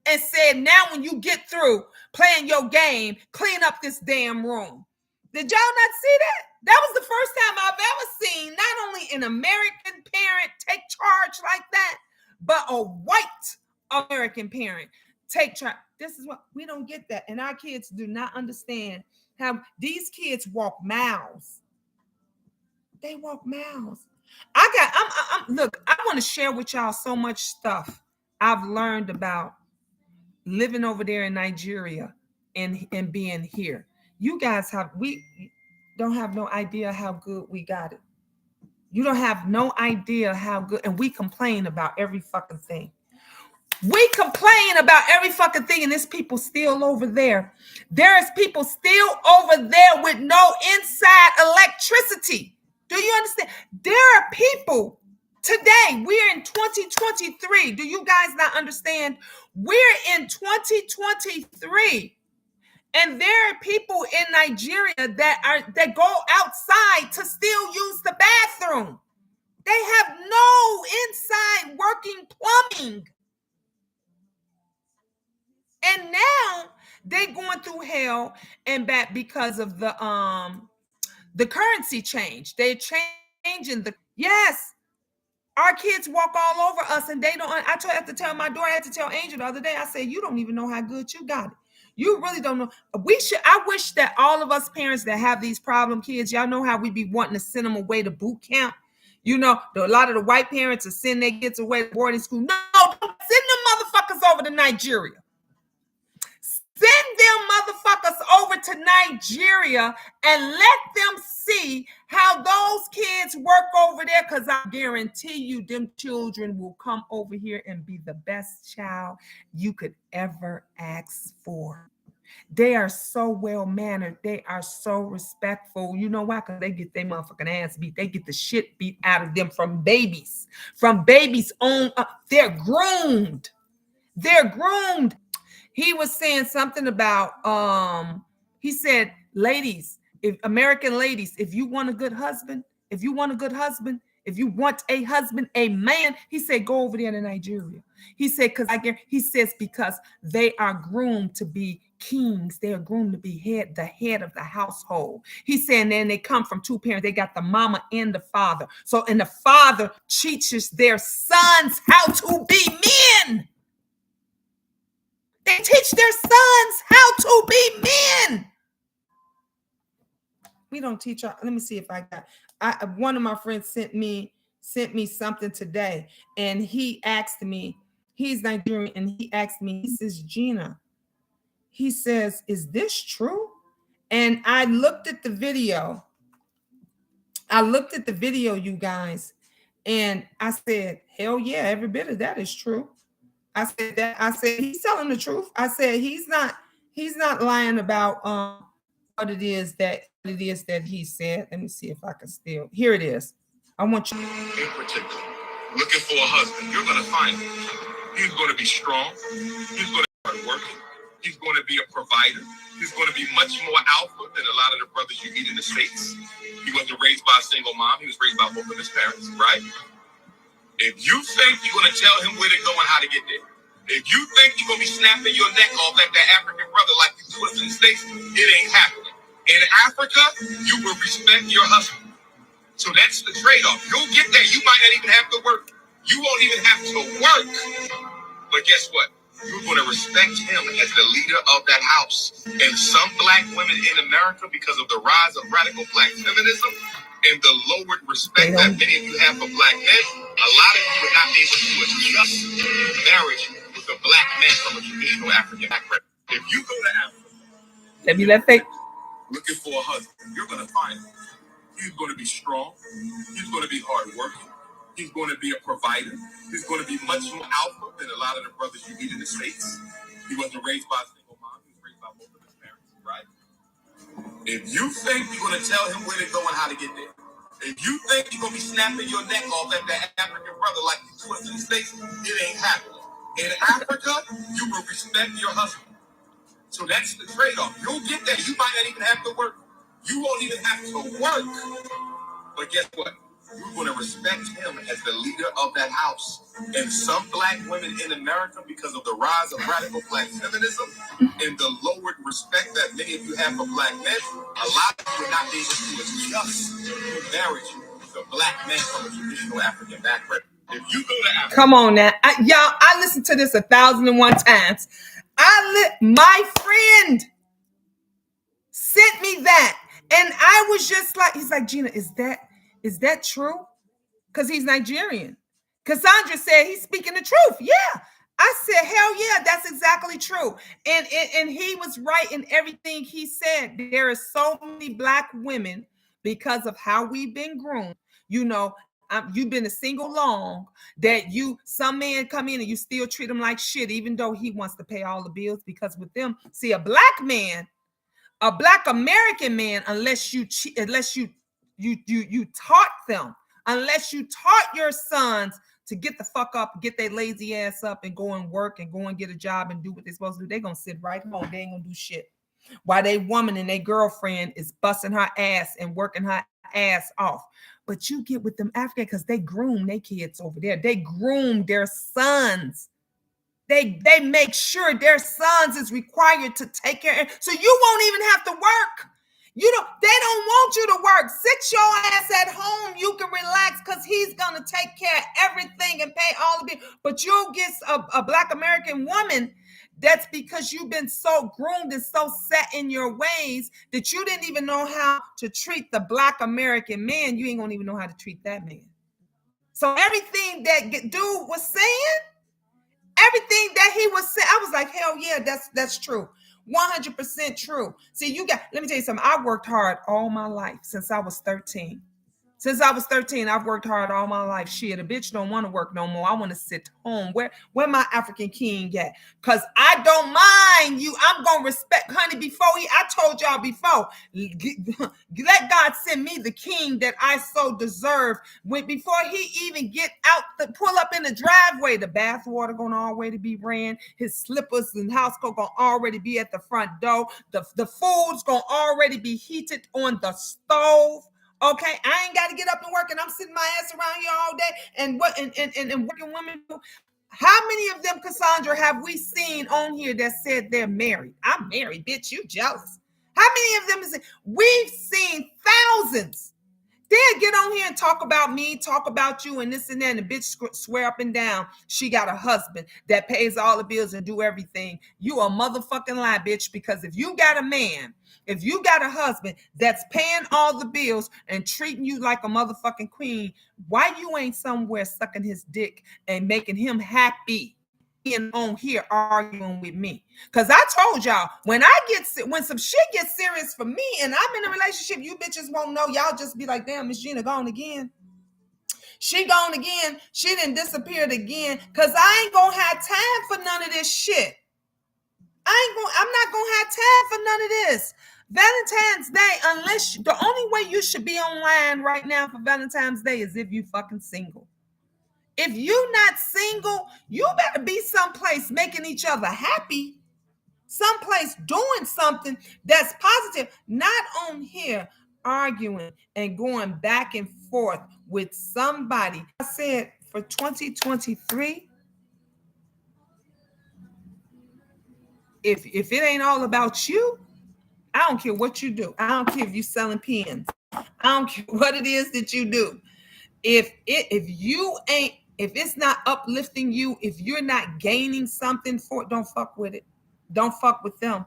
and said, "Now when you get through playing your game, clean up this damn room." Did y'all not see that? That was the first time I've ever seen not only an American parent take charge like that, but a white American parent take charge. This is what we don't get that. And our kids do not understand how these kids walk miles. They walk miles. Look, I want to share with y'all so much stuff I've learned about living over there in Nigeria and being here. You guys we don't have no idea how good we got it. You don't have no idea how good, and we complain about every fucking thing. We complain about every fucking thing, and there's people still over there. There is people still over there with no inside electricity. Do you understand? There are people today. We're in 2023. Do you guys not understand? We're in 2023. And there are people in Nigeria that go outside to still use the bathroom. They have no inside working plumbing. And now they're going through hell and back because of the currency change. They're changing yes. Our kids walk all over us and they don't. I had to tell my daughter, I had to tell Angel the other day, I said, "You don't even know how good you got it. You really don't know." I wish that all of us parents that have these problem kids, y'all know how we be wanting to send them away to boot camp. A lot of the white parents are sending their kids away to boarding school. No, don't send them motherfuckers over to Nigeria. Send them motherfuckers over to Nigeria and let them see how those kids work over there, because I guarantee you them children will come over here and be the best child you could ever ask for. They are so well-mannered. They are so respectful. You know why? Because they get their motherfucking ass beat. They get the shit beat out of them from babies. From babies on up. They're groomed. They're groomed. He was saying something about he said, ladies, if American ladies, if you want a good husband, if you want a husband, a man, he said, go over there to Nigeria. He said, because they are groomed to be kings. They are groomed to be the head of the household. He's saying, then they come from two parents. They got the mama and the father. So, and the father teaches their sons how to be men. They teach their sons how to be men. We don't teach our, let me see if I got, one of my friends sent me sent me something today, and he asked me, he's Nigerian, and he asked me, he says, Gina, he says, is this true? And I looked at the video. I looked at the video, you guys, and I said, hell yeah, every bit of that is true. I said he's telling the truth. I said he's not lying about what it is that he said. Let me see if I can still, here it is. I want you in particular looking for a husband. You're gonna find him. He's gonna be strong, he's gonna be hardworking, he's gonna be a provider, he's gonna be much more alpha than a lot of the brothers you meet in the States. He wasn't raised by a single mom, he was raised by both of his parents, right? If you think you're gonna tell him where to go and how to get there, if you think you're gonna be snapping your neck off at that African brother like you do us in the States, it ain't happening. In Africa, you will respect your husband. So that's the trade-off. You'll get there. You might not even have to work. You won't even have to work. But guess what? You're going to respect him as the leader of that house. And some black women in America, because of the rise of radical black feminism and the lowered respect that many of you have for black men, a lot of you would not be able to adjust marriage with a black man from a traditional African background. If you go to Africa, looking for a husband, you're going to find him. He's going to be strong. He's going to be hardworking. He's going to be a provider. He's going to be much more alpha than a lot of the brothers you meet in the States. He wasn't raised by a single mom. He was raised by both of his parents, right? If you think you're going to tell him where to go and how to get there, if you think you're going to be snapping your neck off at that African brother like you do us in the States, it ain't happening. In Africa, you will respect your husband. So that's the trade-off. You'll get there. You might not even have to work. You won't even have to work. But guess what? You're going to respect him as the leader of that house. And some black women in America, because of the rise of radical black feminism and the lowered respect that many of you have for black men, a lot of you would not be able to adjust marriage with a black man from a traditional African background. If you go to Africa, come on now, y'all. I listened to this 1,001 times. My friend sent me that, and I was just like, he's like, Gina, is that true? Because he's Nigerian. Cassandra said he's speaking the truth. Yeah. I said, hell yeah, that's exactly true. And he was right in everything he said. There are so many black women, because of how we've been groomed, you've been a single long, that some men come in and you still treat him like shit, even though he wants to pay all the bills. Because with them, see, a black American man, unless you taught them, unless you taught your sons to get the fuck up, get their lazy ass up and go and work and go and get a job and do what they're supposed to do, they're gonna sit right home. They ain't gonna do shit. While they woman and their girlfriend is busting her ass and working her ass off. But you get with them African, because they groom their kids over there. They groom their sons. They make sure their sons is required to take care. So you won't even have to work. They don't want you to work. Sit your ass at home. You can relax, because he's gonna take care of everything and pay all of it. But you'll get a black American woman. That's because you've been so groomed and so set in your ways that you didn't even know how to treat the black American man. You ain't gonna even know how to treat that man. So everything that dude was saying, everything that he was saying, I was like, hell yeah, that's true. 100% true. See, let me tell you something. I worked hard all my life since I was 13. Since I was 13, I've worked hard all my life. Shit, a bitch don't want to work no more. I want to sit home. Where my African king at? Because I don't mind you. I'm going to respect, honey, I told y'all before, let God send me the king that I so deserve. Before he even get out, pull up in the driveway, the bath water going to already be ran. His slippers and house coat going to already be at the front door. The food's going to already be heated on the stove. Okay, I ain't got to get up and work, and I'm sitting my ass around here all day. And working women do. How many of them, Cassandra, have we seen on here that said they're married? I'm married, bitch. You jealous? How many of them we've seen thousands They'll get on here and talk about me, talk about you, and this and that. And the bitch swear up and down she got a husband that pays all the bills and do everything. You a motherfucking lie, bitch. Because if you got a man, if you got a husband that's paying all the bills and treating you like a motherfucking queen, why you ain't somewhere sucking his dick and making him happy? Being on here arguing with me, because I told y'all when some shit gets serious for me and I'm in a relationship, you bitches won't know. Y'all just be like, damn, Miss Gina gone again. She gone again. She done disappeared again. Cause I ain't gonna have time for none of this shit. I'm not gonna have time for none of this. Valentine's Day, unless the only way you should be online right now for Valentine's Day is if you fucking single. If you not single, you better be someplace making each other happy, someplace doing something that's positive, not on here arguing and going back and forth with somebody. I said for 2023, if it ain't all about you, I don't care what you do. I don't care if you selling pens. I don't care what it is that you do. If it's not uplifting you, if you're not gaining something for it, don't fuck with it. Don't fuck with them.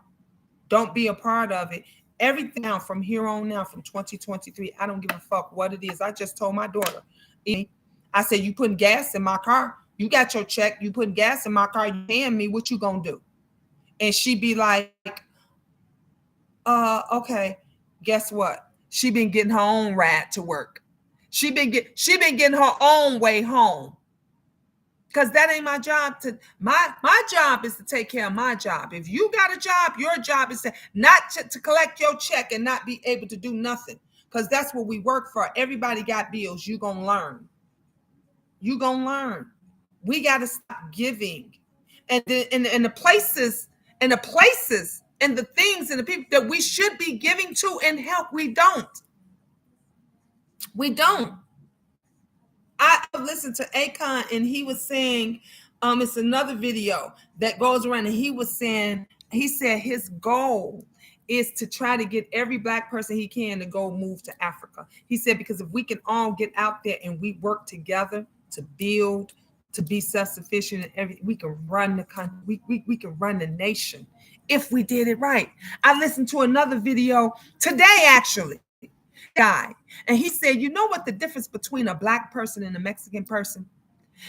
Don't be a part of it. Everything now from here on now, from 2023, I don't give a fuck what it is. I just told my daughter, I said, you putting gas in my car. You got your check. You putting gas in my car. You paying me. What you gonna do? And she be like, okay. Guess what? She been getting her own ride to work. She been getting her own way home. Because that ain't my job. My job is to take care of my job. If you got a job, your job is to collect your check and not be able to do nothing. Because that's what we work for. Everybody got bills. You gonna learn. You gonna learn. We gotta stop giving. And the places and the things and the people that we should be giving to and help, we don't. We don't. I listened to Akon and he was saying, it's another video that goes around and he said his goal is to try to get every Black person he can to go move to Africa. He said, because if we can all get out there and we work together to build, to be self-sufficient and everything, we can run the country, we can run the nation if we did it right. I listened to another video today, actually, guy, and he said, you know what the difference between a Black person and a Mexican person?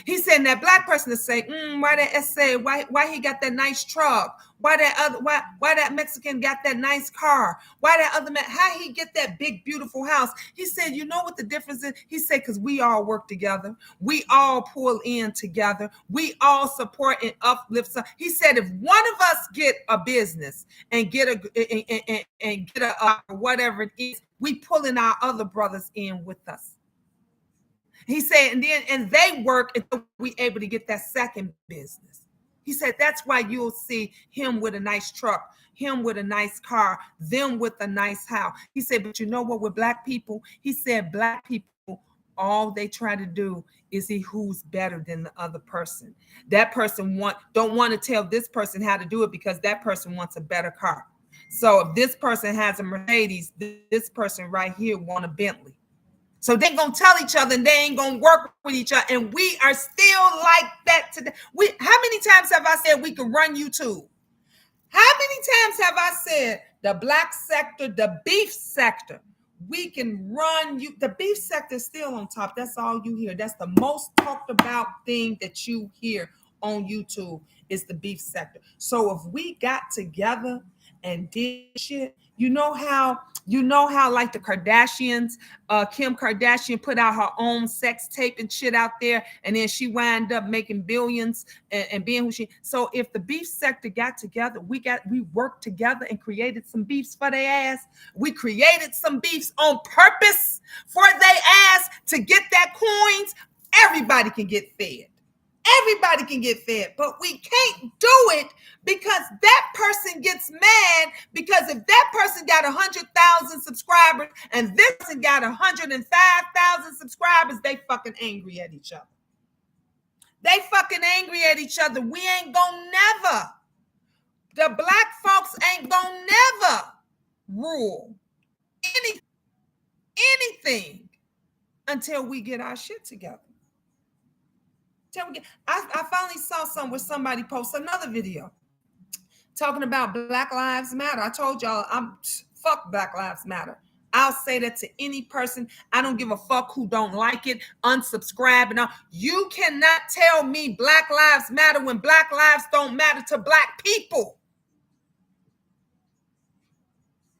He said that Black person to say, why that essay, why he got that nice truck, why that Mexican got that nice car, why that other man, how he get that big beautiful house. He said, you know what the difference is? He said, because we all work together, we all pull in together, we all support and uplift. He said, if one of us get a business and get a whatever it is, we pulling our other brothers in with us. He said, and they work until we able to get that second business. He said, that's why you'll see him with a nice truck, him with a nice car, them with a nice house. He said, but you know what, with Black people, he said, Black people, all they try to do is see who's better than the other person. That person don't want to tell this person how to do it because that person wants a better car. So if this person has a Mercedes, this person right here want a Bentley. So they're going to tell each other and they ain't going to work with each other. And we are still like that today. How many times have I said we can run YouTube? How many times have I said the Black sector, the beef sector, we can run you? The beef sector is still on top. That's all you hear. That's the most talked about thing that you hear on YouTube is the beef sector. So if we got together and did shit, you know how like the Kardashians, Kim Kardashian put out her own sex tape and shit out there, and then she wound up making billions and being who she. So if the beef sector got together, we worked together and created some beefs for their ass. We created some beefs on purpose for their ass to get that coins. Everybody can get fed. Everybody can get fed, but we can't do it because that person gets mad because if that person got 100,000 subscribers and this person got 105,000 subscribers, they fucking angry at each other. They fucking angry at each other. We ain't gonna never. The Black folks ain't gonna never rule anything. until we get our shit together. I finally saw some where somebody post another video talking about Black Lives Matter. I told y'all I'm fuck Black Lives Matter. I'll say that to any person. I don't give a fuck who don't like it, unsubscribe and all. You cannot tell me Black Lives Matter when Black lives don't matter to Black people.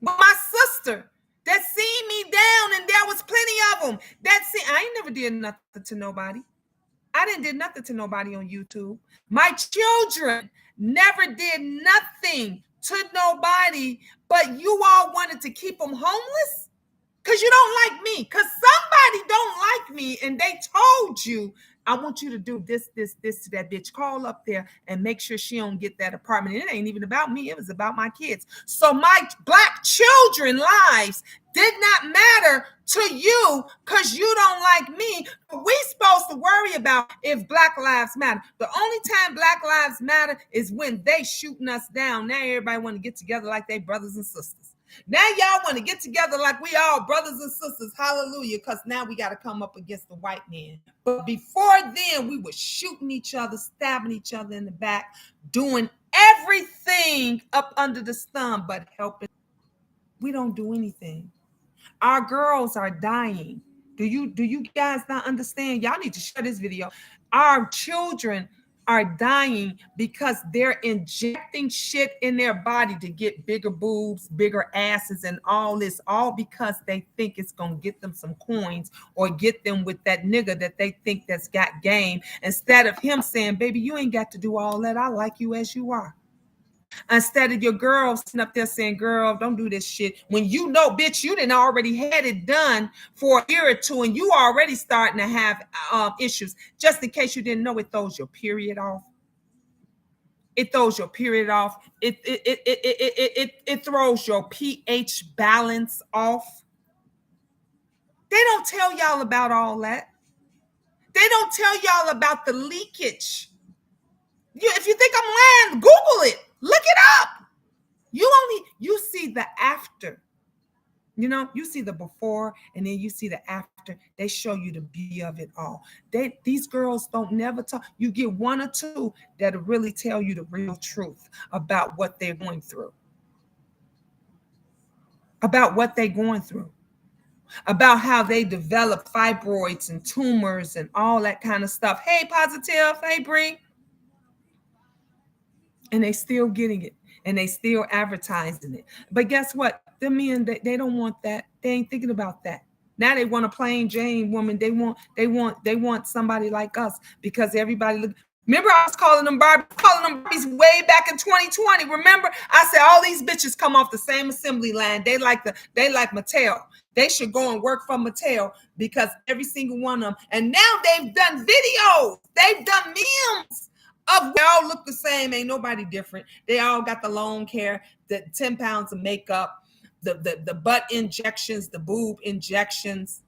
But my sister that seen me down, and there was plenty of them that see. I ain't never did nothing to nobody. I didn't did nothing to nobody on YouTube. My children never did nothing to nobody, but you all wanted to keep them homeless because you don't like me, because somebody don't like me and they told you, I want you to do this to that bitch. Call up there and make sure she don't get that apartment. And it ain't even about me. It was about my kids. So my Black children lives did not matter to you because you don't like me. But we supposed to worry about if Black lives matter. The only time Black lives matter is when they shooting us down. Now everybody want to get together like they brothers and sisters. Now y'all want to get together like we all brothers and sisters. Hallelujah. Because now we got to come up against the white man. But before then, we were shooting each other, stabbing each other in the back, doing everything up under the thumb, but helping. We don't do anything. Our girls are dying. Do you guys not understand? Y'all need to share this video. Our children are dying because they're injecting shit in their body to get bigger boobs, bigger asses, and all this, all because they think it's gonna get them some coins or get them with that nigga that they think that's got game, instead of him saying, baby, you ain't got to do all that. I like you as you are. Instead of your girl sitting up there saying, girl, don't do this shit. When you know, bitch, you didn't already had it done for a year or two and you already starting to have issues. Just in case you didn't know, it throws your period off. It throws your period off. It throws your pH balance off. They don't tell y'all about all that. They don't tell y'all about the leakage. If you think I'm lying, Google it. Look it up. You see the after. You see the before and then you see the after. They show you the beauty of it all. These girls don't never talk. You get one or two that'll really tell you the real truth about what they're going through. About what they're going through. About how they develop fibroids and tumors and all that kind of stuff. Hey, Positive. Hey, Bree. And they still getting it. And they still advertising it. But guess what? The men, they don't want that. They ain't thinking about that. Now they want a plain Jane woman. They want somebody like us because everybody look. Remember, I was calling them Barbies way back in 2020. Remember, I said all these bitches come off the same assembly line. They like Mattel. They should go and work for Mattel because every single one of them. And now they've done videos. They've done memes. They all look the same. Ain't nobody different. They all got the long hair, the 10 pounds of makeup, the butt injections, the boob injections.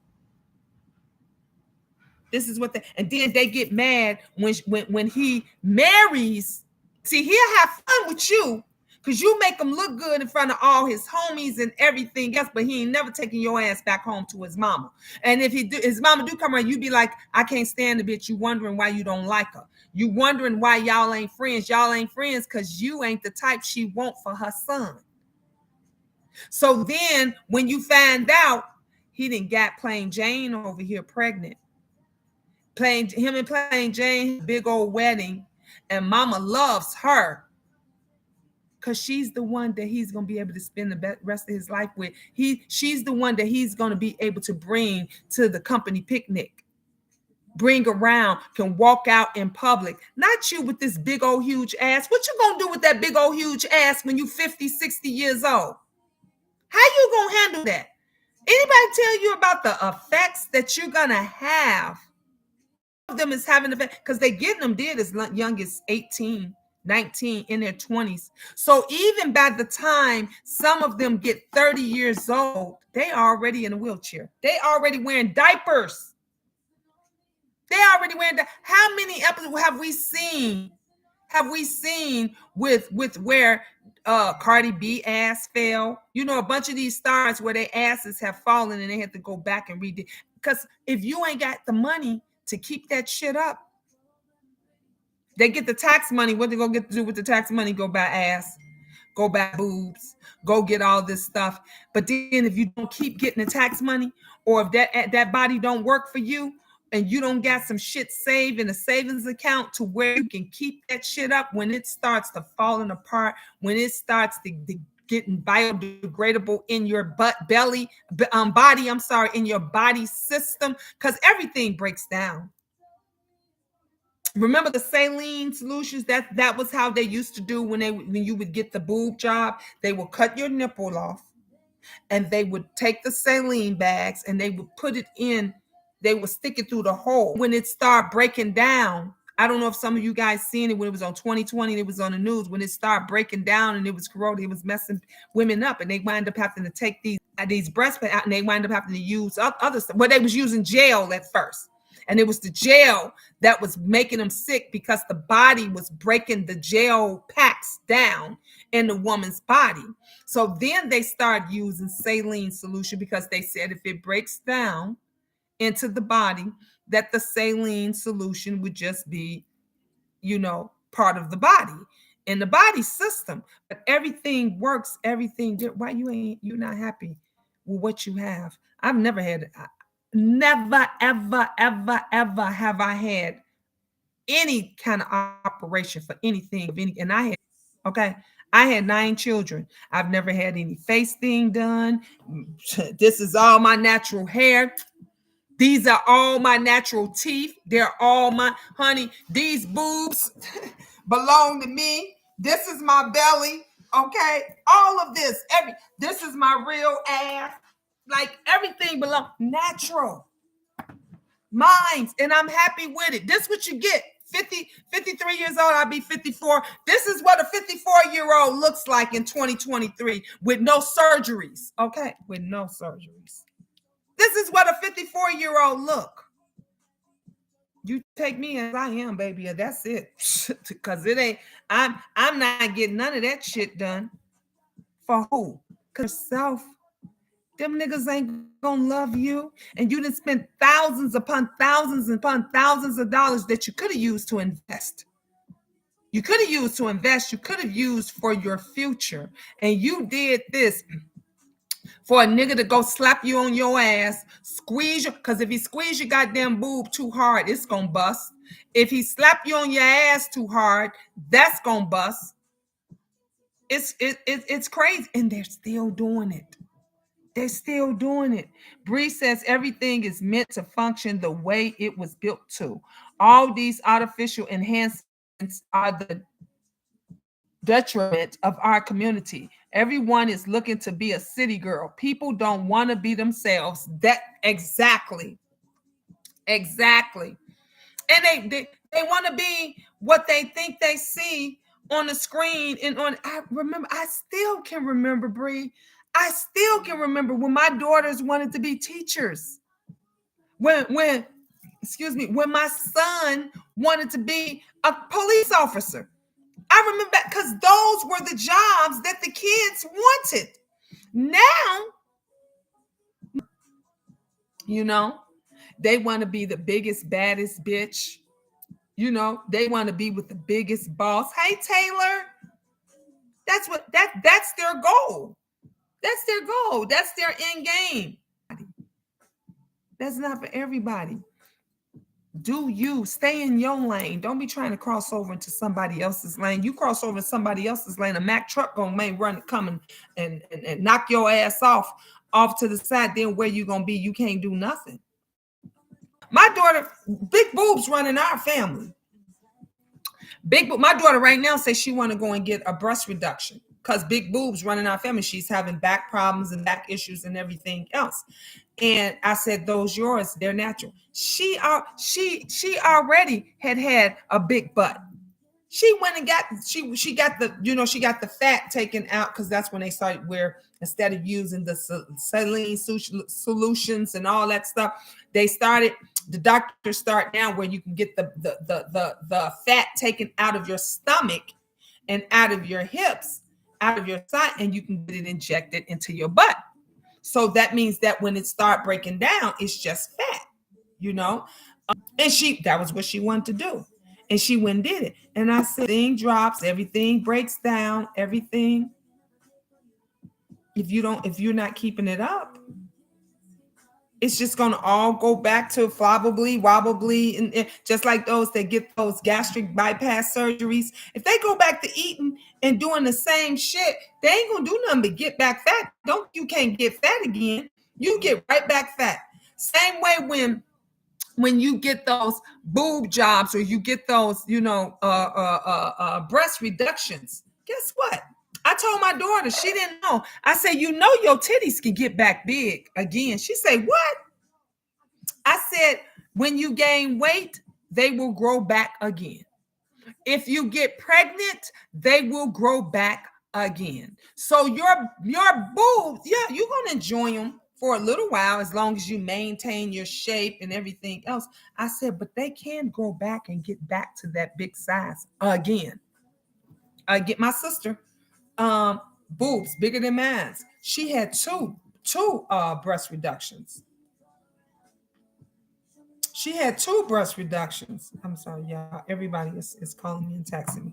This is what and then they get mad when he marries. See, he'll have fun with you because you make him look good in front of all his homies and everything else, but he ain't never taking your ass back home to his mama. And if his mama do come around, you be like, I can't stand the bitch. You wondering why you don't like her. You wondering why y'all ain't friends. Y'all ain't friends because you ain't the type she want for her son. So then when you find out he didn't got plain Jane over here pregnant, him and plain Jane, big old wedding, and mama loves her because she's the one that he's going to be able to spend the rest of his life with. She's the one that he's going to be able to bring to the company picnic, bring around, can walk out in public. Not you with this big old huge ass. What you going to do with that big old huge ass when you 50, 60 years old? How you going to handle that? Anybody tell you about the effects that you're going to have? Of them is having effect because they getting them dead as young as 18, 19, in their 20s. So even by the time some of them get 30 years old, they already in a wheelchair. They already wearing diapers. They already wearing How many episodes have we seen? With where Cardi B ass fell? A bunch of these stars where their asses have fallen and they had to go back and read it. because if you ain't got the money to keep that shit up, they get the tax money. What they gonna get to do with the tax money? Go buy ass, go buy boobs, go get all this stuff. But then if you don't keep getting the tax money, or if that body don't work for you, and you don't got some shit saved in a savings account to where you can keep that shit up when it starts to falling apart, when it starts to getting biodegradable in your body, I'm sorry, in your body system, because everything breaks down. Remember the saline solutions? That was how they used to do when you would get the boob job. They would cut your nipple off, and they would take the saline bags and they would put it in. They would stick it through the hole. When it started breaking down, I don't know if some of you guys seen it when it was on 2020. It was on the news when it started breaking down and it was corroded. It was messing women up, and they wind up having to take these breast out, and they wind up having to use other stuff. Well, they was using gel at first. And it was the gel that was making them sick because the body was breaking the gel packs down in the woman's body. So then they started using saline solution because they said if it breaks down into the body, that the saline solution would just be, part of the body in the body system. But everything works, everything. Why you're not happy with what you have? I've never had. Never, ever, ever, ever have I had any kind of operation for anything of any. And I had 9 children. I've never had any face thing done. This is all my natural hair. These are all my natural teeth. They're all my honey. These boobs belong to me. This is my belly. Okay, all of this is my real ass. Like everything belongs natural. Minds, and I'm happy with it. This is what you get. 53 years old, I'll be 54. This is what a 54-year-old looks like in 2023 with no surgeries. Okay, with no surgeries. This is what a 54-year-old look. You take me as I am, baby, and that's it. Because it ain't. I'm not getting none of that shit done. For who? Because yourself. Them niggas ain't gonna love you. And you done spent thousands upon thousands upon thousands of dollars that you could have used to invest. You could have used to invest. You could have used for your future. And you did this for a nigga to go slap you on your ass, squeeze you. Because if he squeeze your goddamn boob too hard, it's gonna bust. If he slap you on your ass too hard, that's gonna bust. It's crazy. And they're still doing it. They're still doing it. Bree says everything is meant to function the way it was built to. All these artificial enhancements are the detriment of our community. Everyone is looking to be a city girl. People don't want to be themselves. That exactly. And they want to be what they think they see on the screen. And I still can remember, Bree. I still can remember when my daughters wanted to be teachers. When my son wanted to be a police officer. I remember that because those were the jobs that the kids wanted. Now, they want to be the biggest, baddest bitch. They want to be with the biggest boss. Hey, Taylor. That's their goal. That's their goal. That's their end game. That's not for everybody. Do you stay in your lane? Don't be trying to cross over into somebody else's lane. You cross over somebody else's lane, a Mack truck gonna come and knock your ass off to the side. Then where you gonna be? You can't do nothing. My daughter, big boobs running our family. My daughter right now says she want to go and get a breast reduction because big boobs running our family. She's having back problems and back issues and everything else. And I said, those yours, they're natural. She already had a big butt. She went and got the fat taken out because that's when they started where instead of using the saline solutions and all that stuff, the doctors start now where you can get the fat taken out of your stomach and out of your hips, out of your side, and you can get it injected into your butt. So that means that when it start breaking down, it's just fat, you know. And that was what she wanted to do, and she went and did it. And I said, thing drops, everything breaks down, everything. If you're not keeping it up, it's just going to all go back to flobbly, wobbly, and just like those that get those gastric bypass surgeries. If they go back to eating and doing the same shit, they ain't going to do nothing but get back fat. Don't You can't get fat again. You get right back fat. Same way when you get those boob jobs or you get those, breast reductions. Guess what? I told my daughter, she didn't know. I said, your titties can get back big again. She said, what? I said, when you gain weight, they will grow back again. If you get pregnant, they will grow back again. So your boobs, yeah, you're gonna enjoy them for a little while as long as you maintain your shape and everything else. I said, but they can grow back and get back to that big size again. I get my sister, boobs bigger than mine. She had two breast reductions. She had two breast reductions. I'm sorry, y'all. Everybody is calling me and texting me.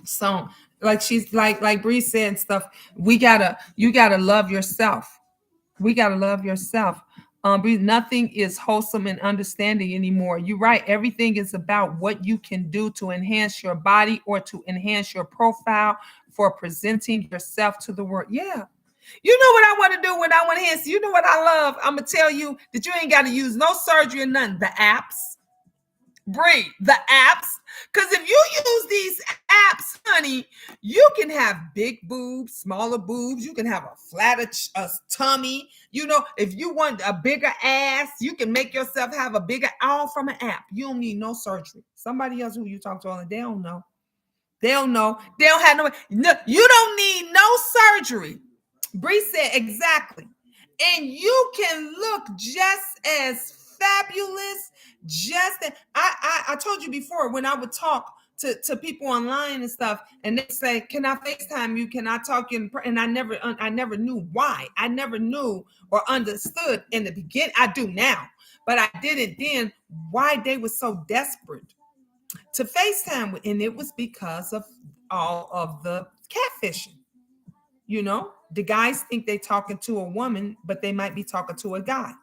So, like she's like Bree said and stuff. You gotta love yourself. We gotta love yourself. Bree, nothing is wholesome and understanding anymore. You're right. Everything is about what you can do to enhance your body or to enhance your profile for presenting yourself to the world. Yeah. You know what I want to do when I want to enhance? You know what I love? I'm gonna tell you that you ain't got to use no surgery or nothing. The apps. Bree, the apps. Because if you use these apps, honey, you can have big boobs, smaller boobs. You can have a flatter tummy. If you want a bigger ass, you can make yourself have a bigger, all from an app. You don't need no surgery. Somebody else who you talk to, they don't know. They don't know. They don't have no. You don't need no surgery. Bree said exactly. And you can look just as fabulous. I told you before, when I would talk to people online and stuff, and they say, "Can I FaceTime you? Can I talk you?" And I never knew why. I never knew or understood in the beginning. I do now, but I didn't then. Why they were so desperate to FaceTime with, and it was because of all of the catfishing. The guys think they talking to a woman, but they might be talking to a guy.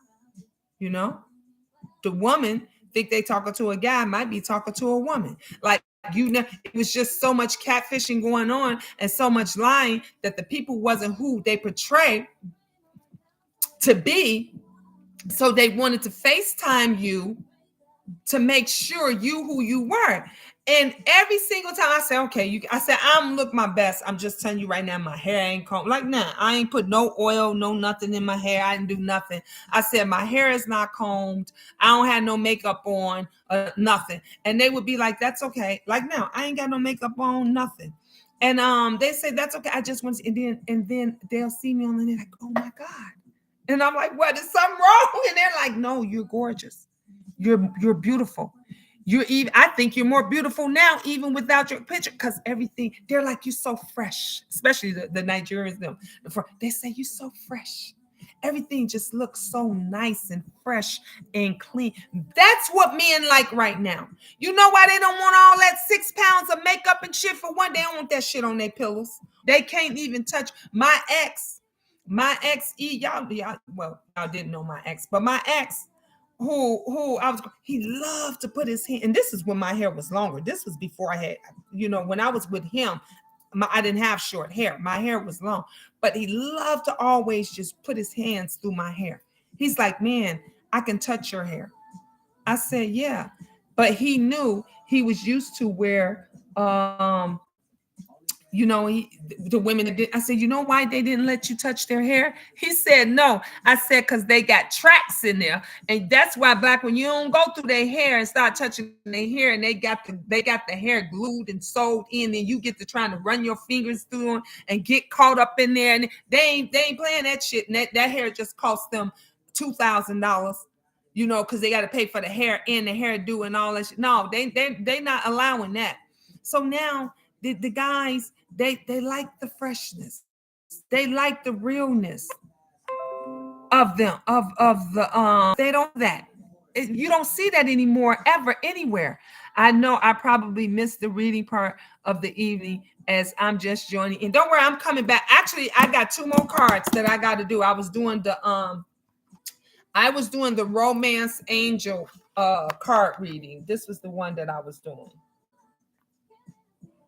The woman think they talking to a guy, might be talking to a woman. Like, it was just so much catfishing going on and so much lying that the people wasn't who they portray to be. So they wanted to FaceTime you to make sure you who you were. And every single time I say, okay, I said, I'm look my best. I'm just telling you right now, my hair ain't combed. Like, nah, I ain't put no oil, no nothing in my hair. I didn't do nothing. I said, my hair is not combed. I don't have no makeup on, nothing. And they would be like, that's okay. Like, now I ain't got no makeup on, nothing. And they say, that's okay. I just want to, and then they'll see me on the net like, oh my God. And I'm like, what, is something wrong? And they're like, no, you're gorgeous. You're beautiful. I think you're more beautiful now, even without your picture, because everything, they're like, you're so fresh, especially the Nigerians, they say you're so fresh. Everything just looks so nice and fresh and clean. That's what men like right now. You know why they don't want all that 6 pounds of makeup and shit for one? They don't want that shit on their pillows. They can't even touch my ex. Y'all didn't know my ex, but my ex, he loved to put his hand, and this is when my hair was longer. This was before I had, when I was with him, I didn't have short hair. My hair was long, but he loved to always just put his hands through my hair. He's like, man, I can touch your hair. I said, yeah, but he knew he was used to where, the women that did. I said, you know why they didn't let you touch their hair? He said, no. I said, because they got tracks in there, and that's why Black, when you don't go through their hair and start touching their hair, and they got the hair glued and sewed in, and you get to trying to run your fingers through them and get caught up in there, and they ain't playing that shit. And that hair just cost them $2,000. Because they got to pay for the hair and the hairdo and all that shit. No, they not allowing that. So now the guys, they like the freshness. They like the realness. of them, of the they don't that. You don't see that anymore ever anywhere. I know I probably missed the reading part of the evening as I'm just joining. And don't worry, I'm coming back. Actually, I got two more cards that I got to do. I was doing the romance angel card reading. This was the one that I was doing.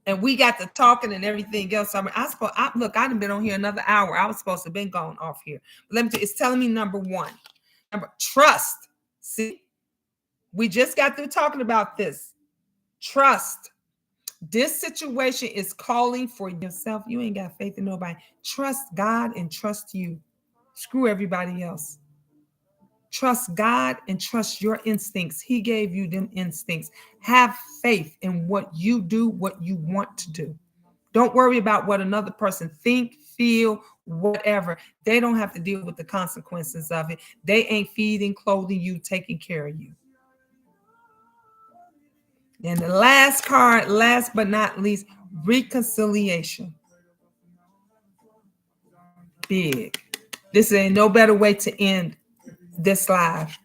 And we got to talking and everything else. Look, I've been on here another hour. I was supposed to have been going off here. But let me tell you, it's telling me number one. Number trust. See, we just got through talking about this. Trust. This situation is calling for yourself. You ain't got faith in nobody. Trust God and trust you. Screw everybody else. Trust God and trust your instincts. He gave you them instincts. Have faith in what you do, what you want to do. Don't worry about what another person think, feel, whatever. They don't have to deal with the consequences of it. They ain't feeding, clothing you, taking care of you. And the last card, last but not least, reconciliation. Big. This ain't no better way to end this live.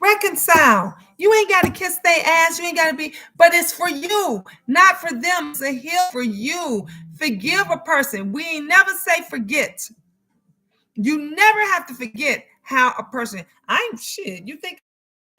Reconcile. You ain't got to kiss their ass. You ain't got to be, but it's for you, not for them. It's a heal for you. Forgive a person. We ain't never say forget. You never have to forget how a person, I'm shit. You think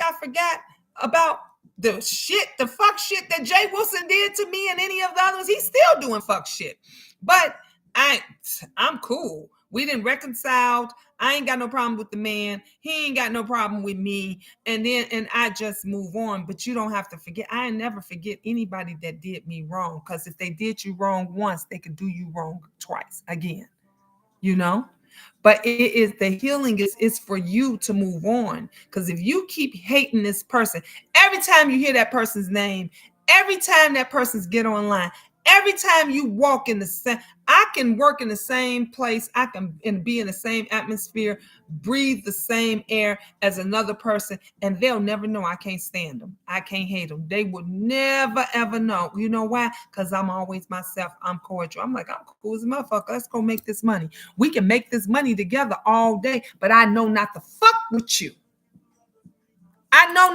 I forgot about the fuck shit that Jay Wilson did to me and any of the others? He's still doing fuck shit. But I'm cool. We didn't reconcile. I ain't got no problem with the man. He ain't got no problem with me. And I just move on. But you don't have to forget. I never forget anybody that did me wrong. Because if they did you wrong once, they could do you wrong twice again. You know? But it is the healing is for you to move on. Because if you keep hating this person, every time you hear that person's name, every time that person's get online, every time you walk in the same, I can work in the same place. I can be in the same atmosphere, breathe the same air as another person, and they'll never know I can't stand them. I can't hate them. They would never, ever know. You know why? Because I'm always myself. I'm cordial. I'm like, I'm cool as a motherfucker. Let's go make this money. We can make this money together all day, but I know not to fuck with you. I know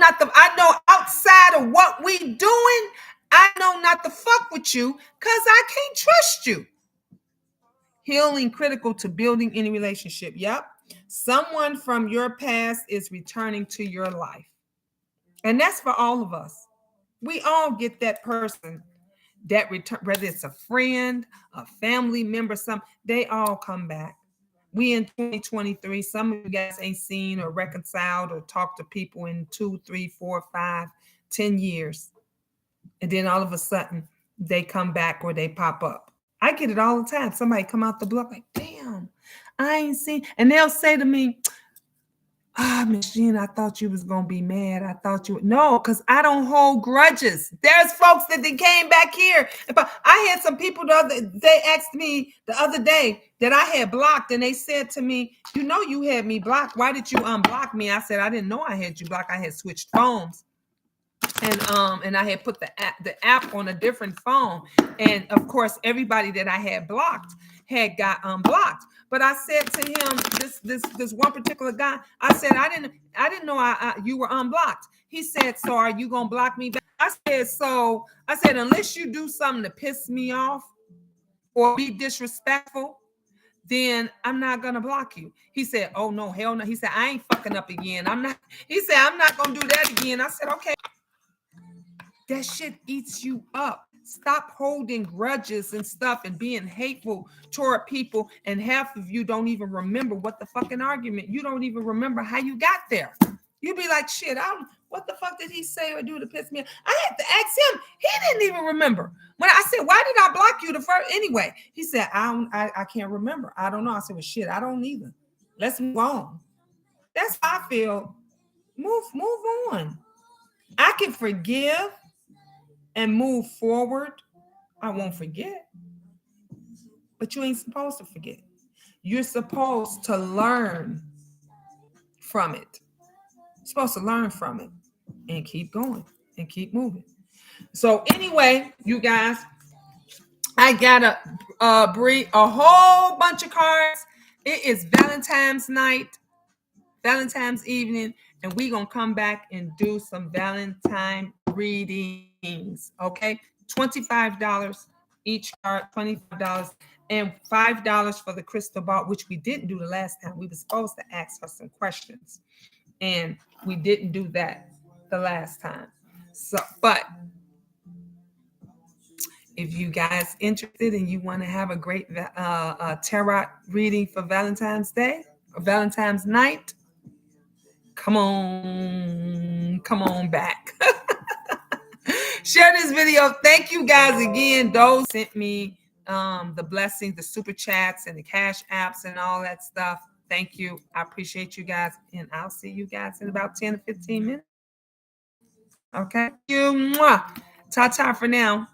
outside of what we doing, I know not to fuck with you because I can't trust you. Healing critical to building any relationship. Yep. Someone from your past is returning to your life. And that's for all of us. We all get that person that return, whether it's a friend, a family member, they all come back. We in 2023, some of you guys ain't seen or reconciled or talked to people in 2, 3, 4, 5, 10 years. And then all of a sudden they come back or they pop up. I get it all the time. Somebody come out the block like, damn, I ain't seen. And they'll say to me, Miss Jean, I thought you was going to be mad. I thought you would. No, because I don't hold grudges. There's folks that they came back here. I had some people they asked me the other day that I had blocked, and they said to me, you know you had me blocked. Why did you unblock me? I said, I didn't know I had you blocked. I had switched phones. And I had put the app on a different phone. And of course, everybody that I had blocked had got unblocked. But I said to him, this one particular guy, I said, I didn't know you were unblocked. He said, so are you gonna block me back? I said, unless you do something to piss me off or be disrespectful, then I'm not gonna block you. He said, oh no, hell no. He said, I ain't fucking up again. He said, I'm not gonna do that again. I said, okay. That shit eats you up. Stop holding grudges and stuff and being hateful toward people. And half of you don't even remember what the fucking argument. You don't even remember how you got there. You'd be like, shit, what the fuck did he say or do to piss me off? I had to ask him. He didn't even remember. When I said, why did I block you the first anyway? He said, I can't remember. I don't know. I said, well, shit, I don't either. Let's move on. That's how I feel. Move on. I can forgive and move forward. I won't forget. But you ain't supposed to forget. You're supposed to learn from it. You're supposed to learn from it and keep going and keep moving. So anyway, you guys, I got a whole bunch of cards. It is Valentine's night. Valentine's evening, and we're gonna come back and do some Valentine readings. Okay, $25 each card, $25, and $5 for the crystal ball, which we didn't do the last time. We were supposed to ask her some questions, and we didn't do that the last time. So, but if you guys interested and you want to have a great tarot reading for Valentine's Day or Valentine's night, come on back. Share this video. Thank you guys again. Those sent me the blessings, the super chats, and the cash apps and all that stuff. Thank you. I appreciate you guys, and I'll see you guys in about 10 to 15 minutes. Okay. Thank you. Mwah. Ta-ta for now.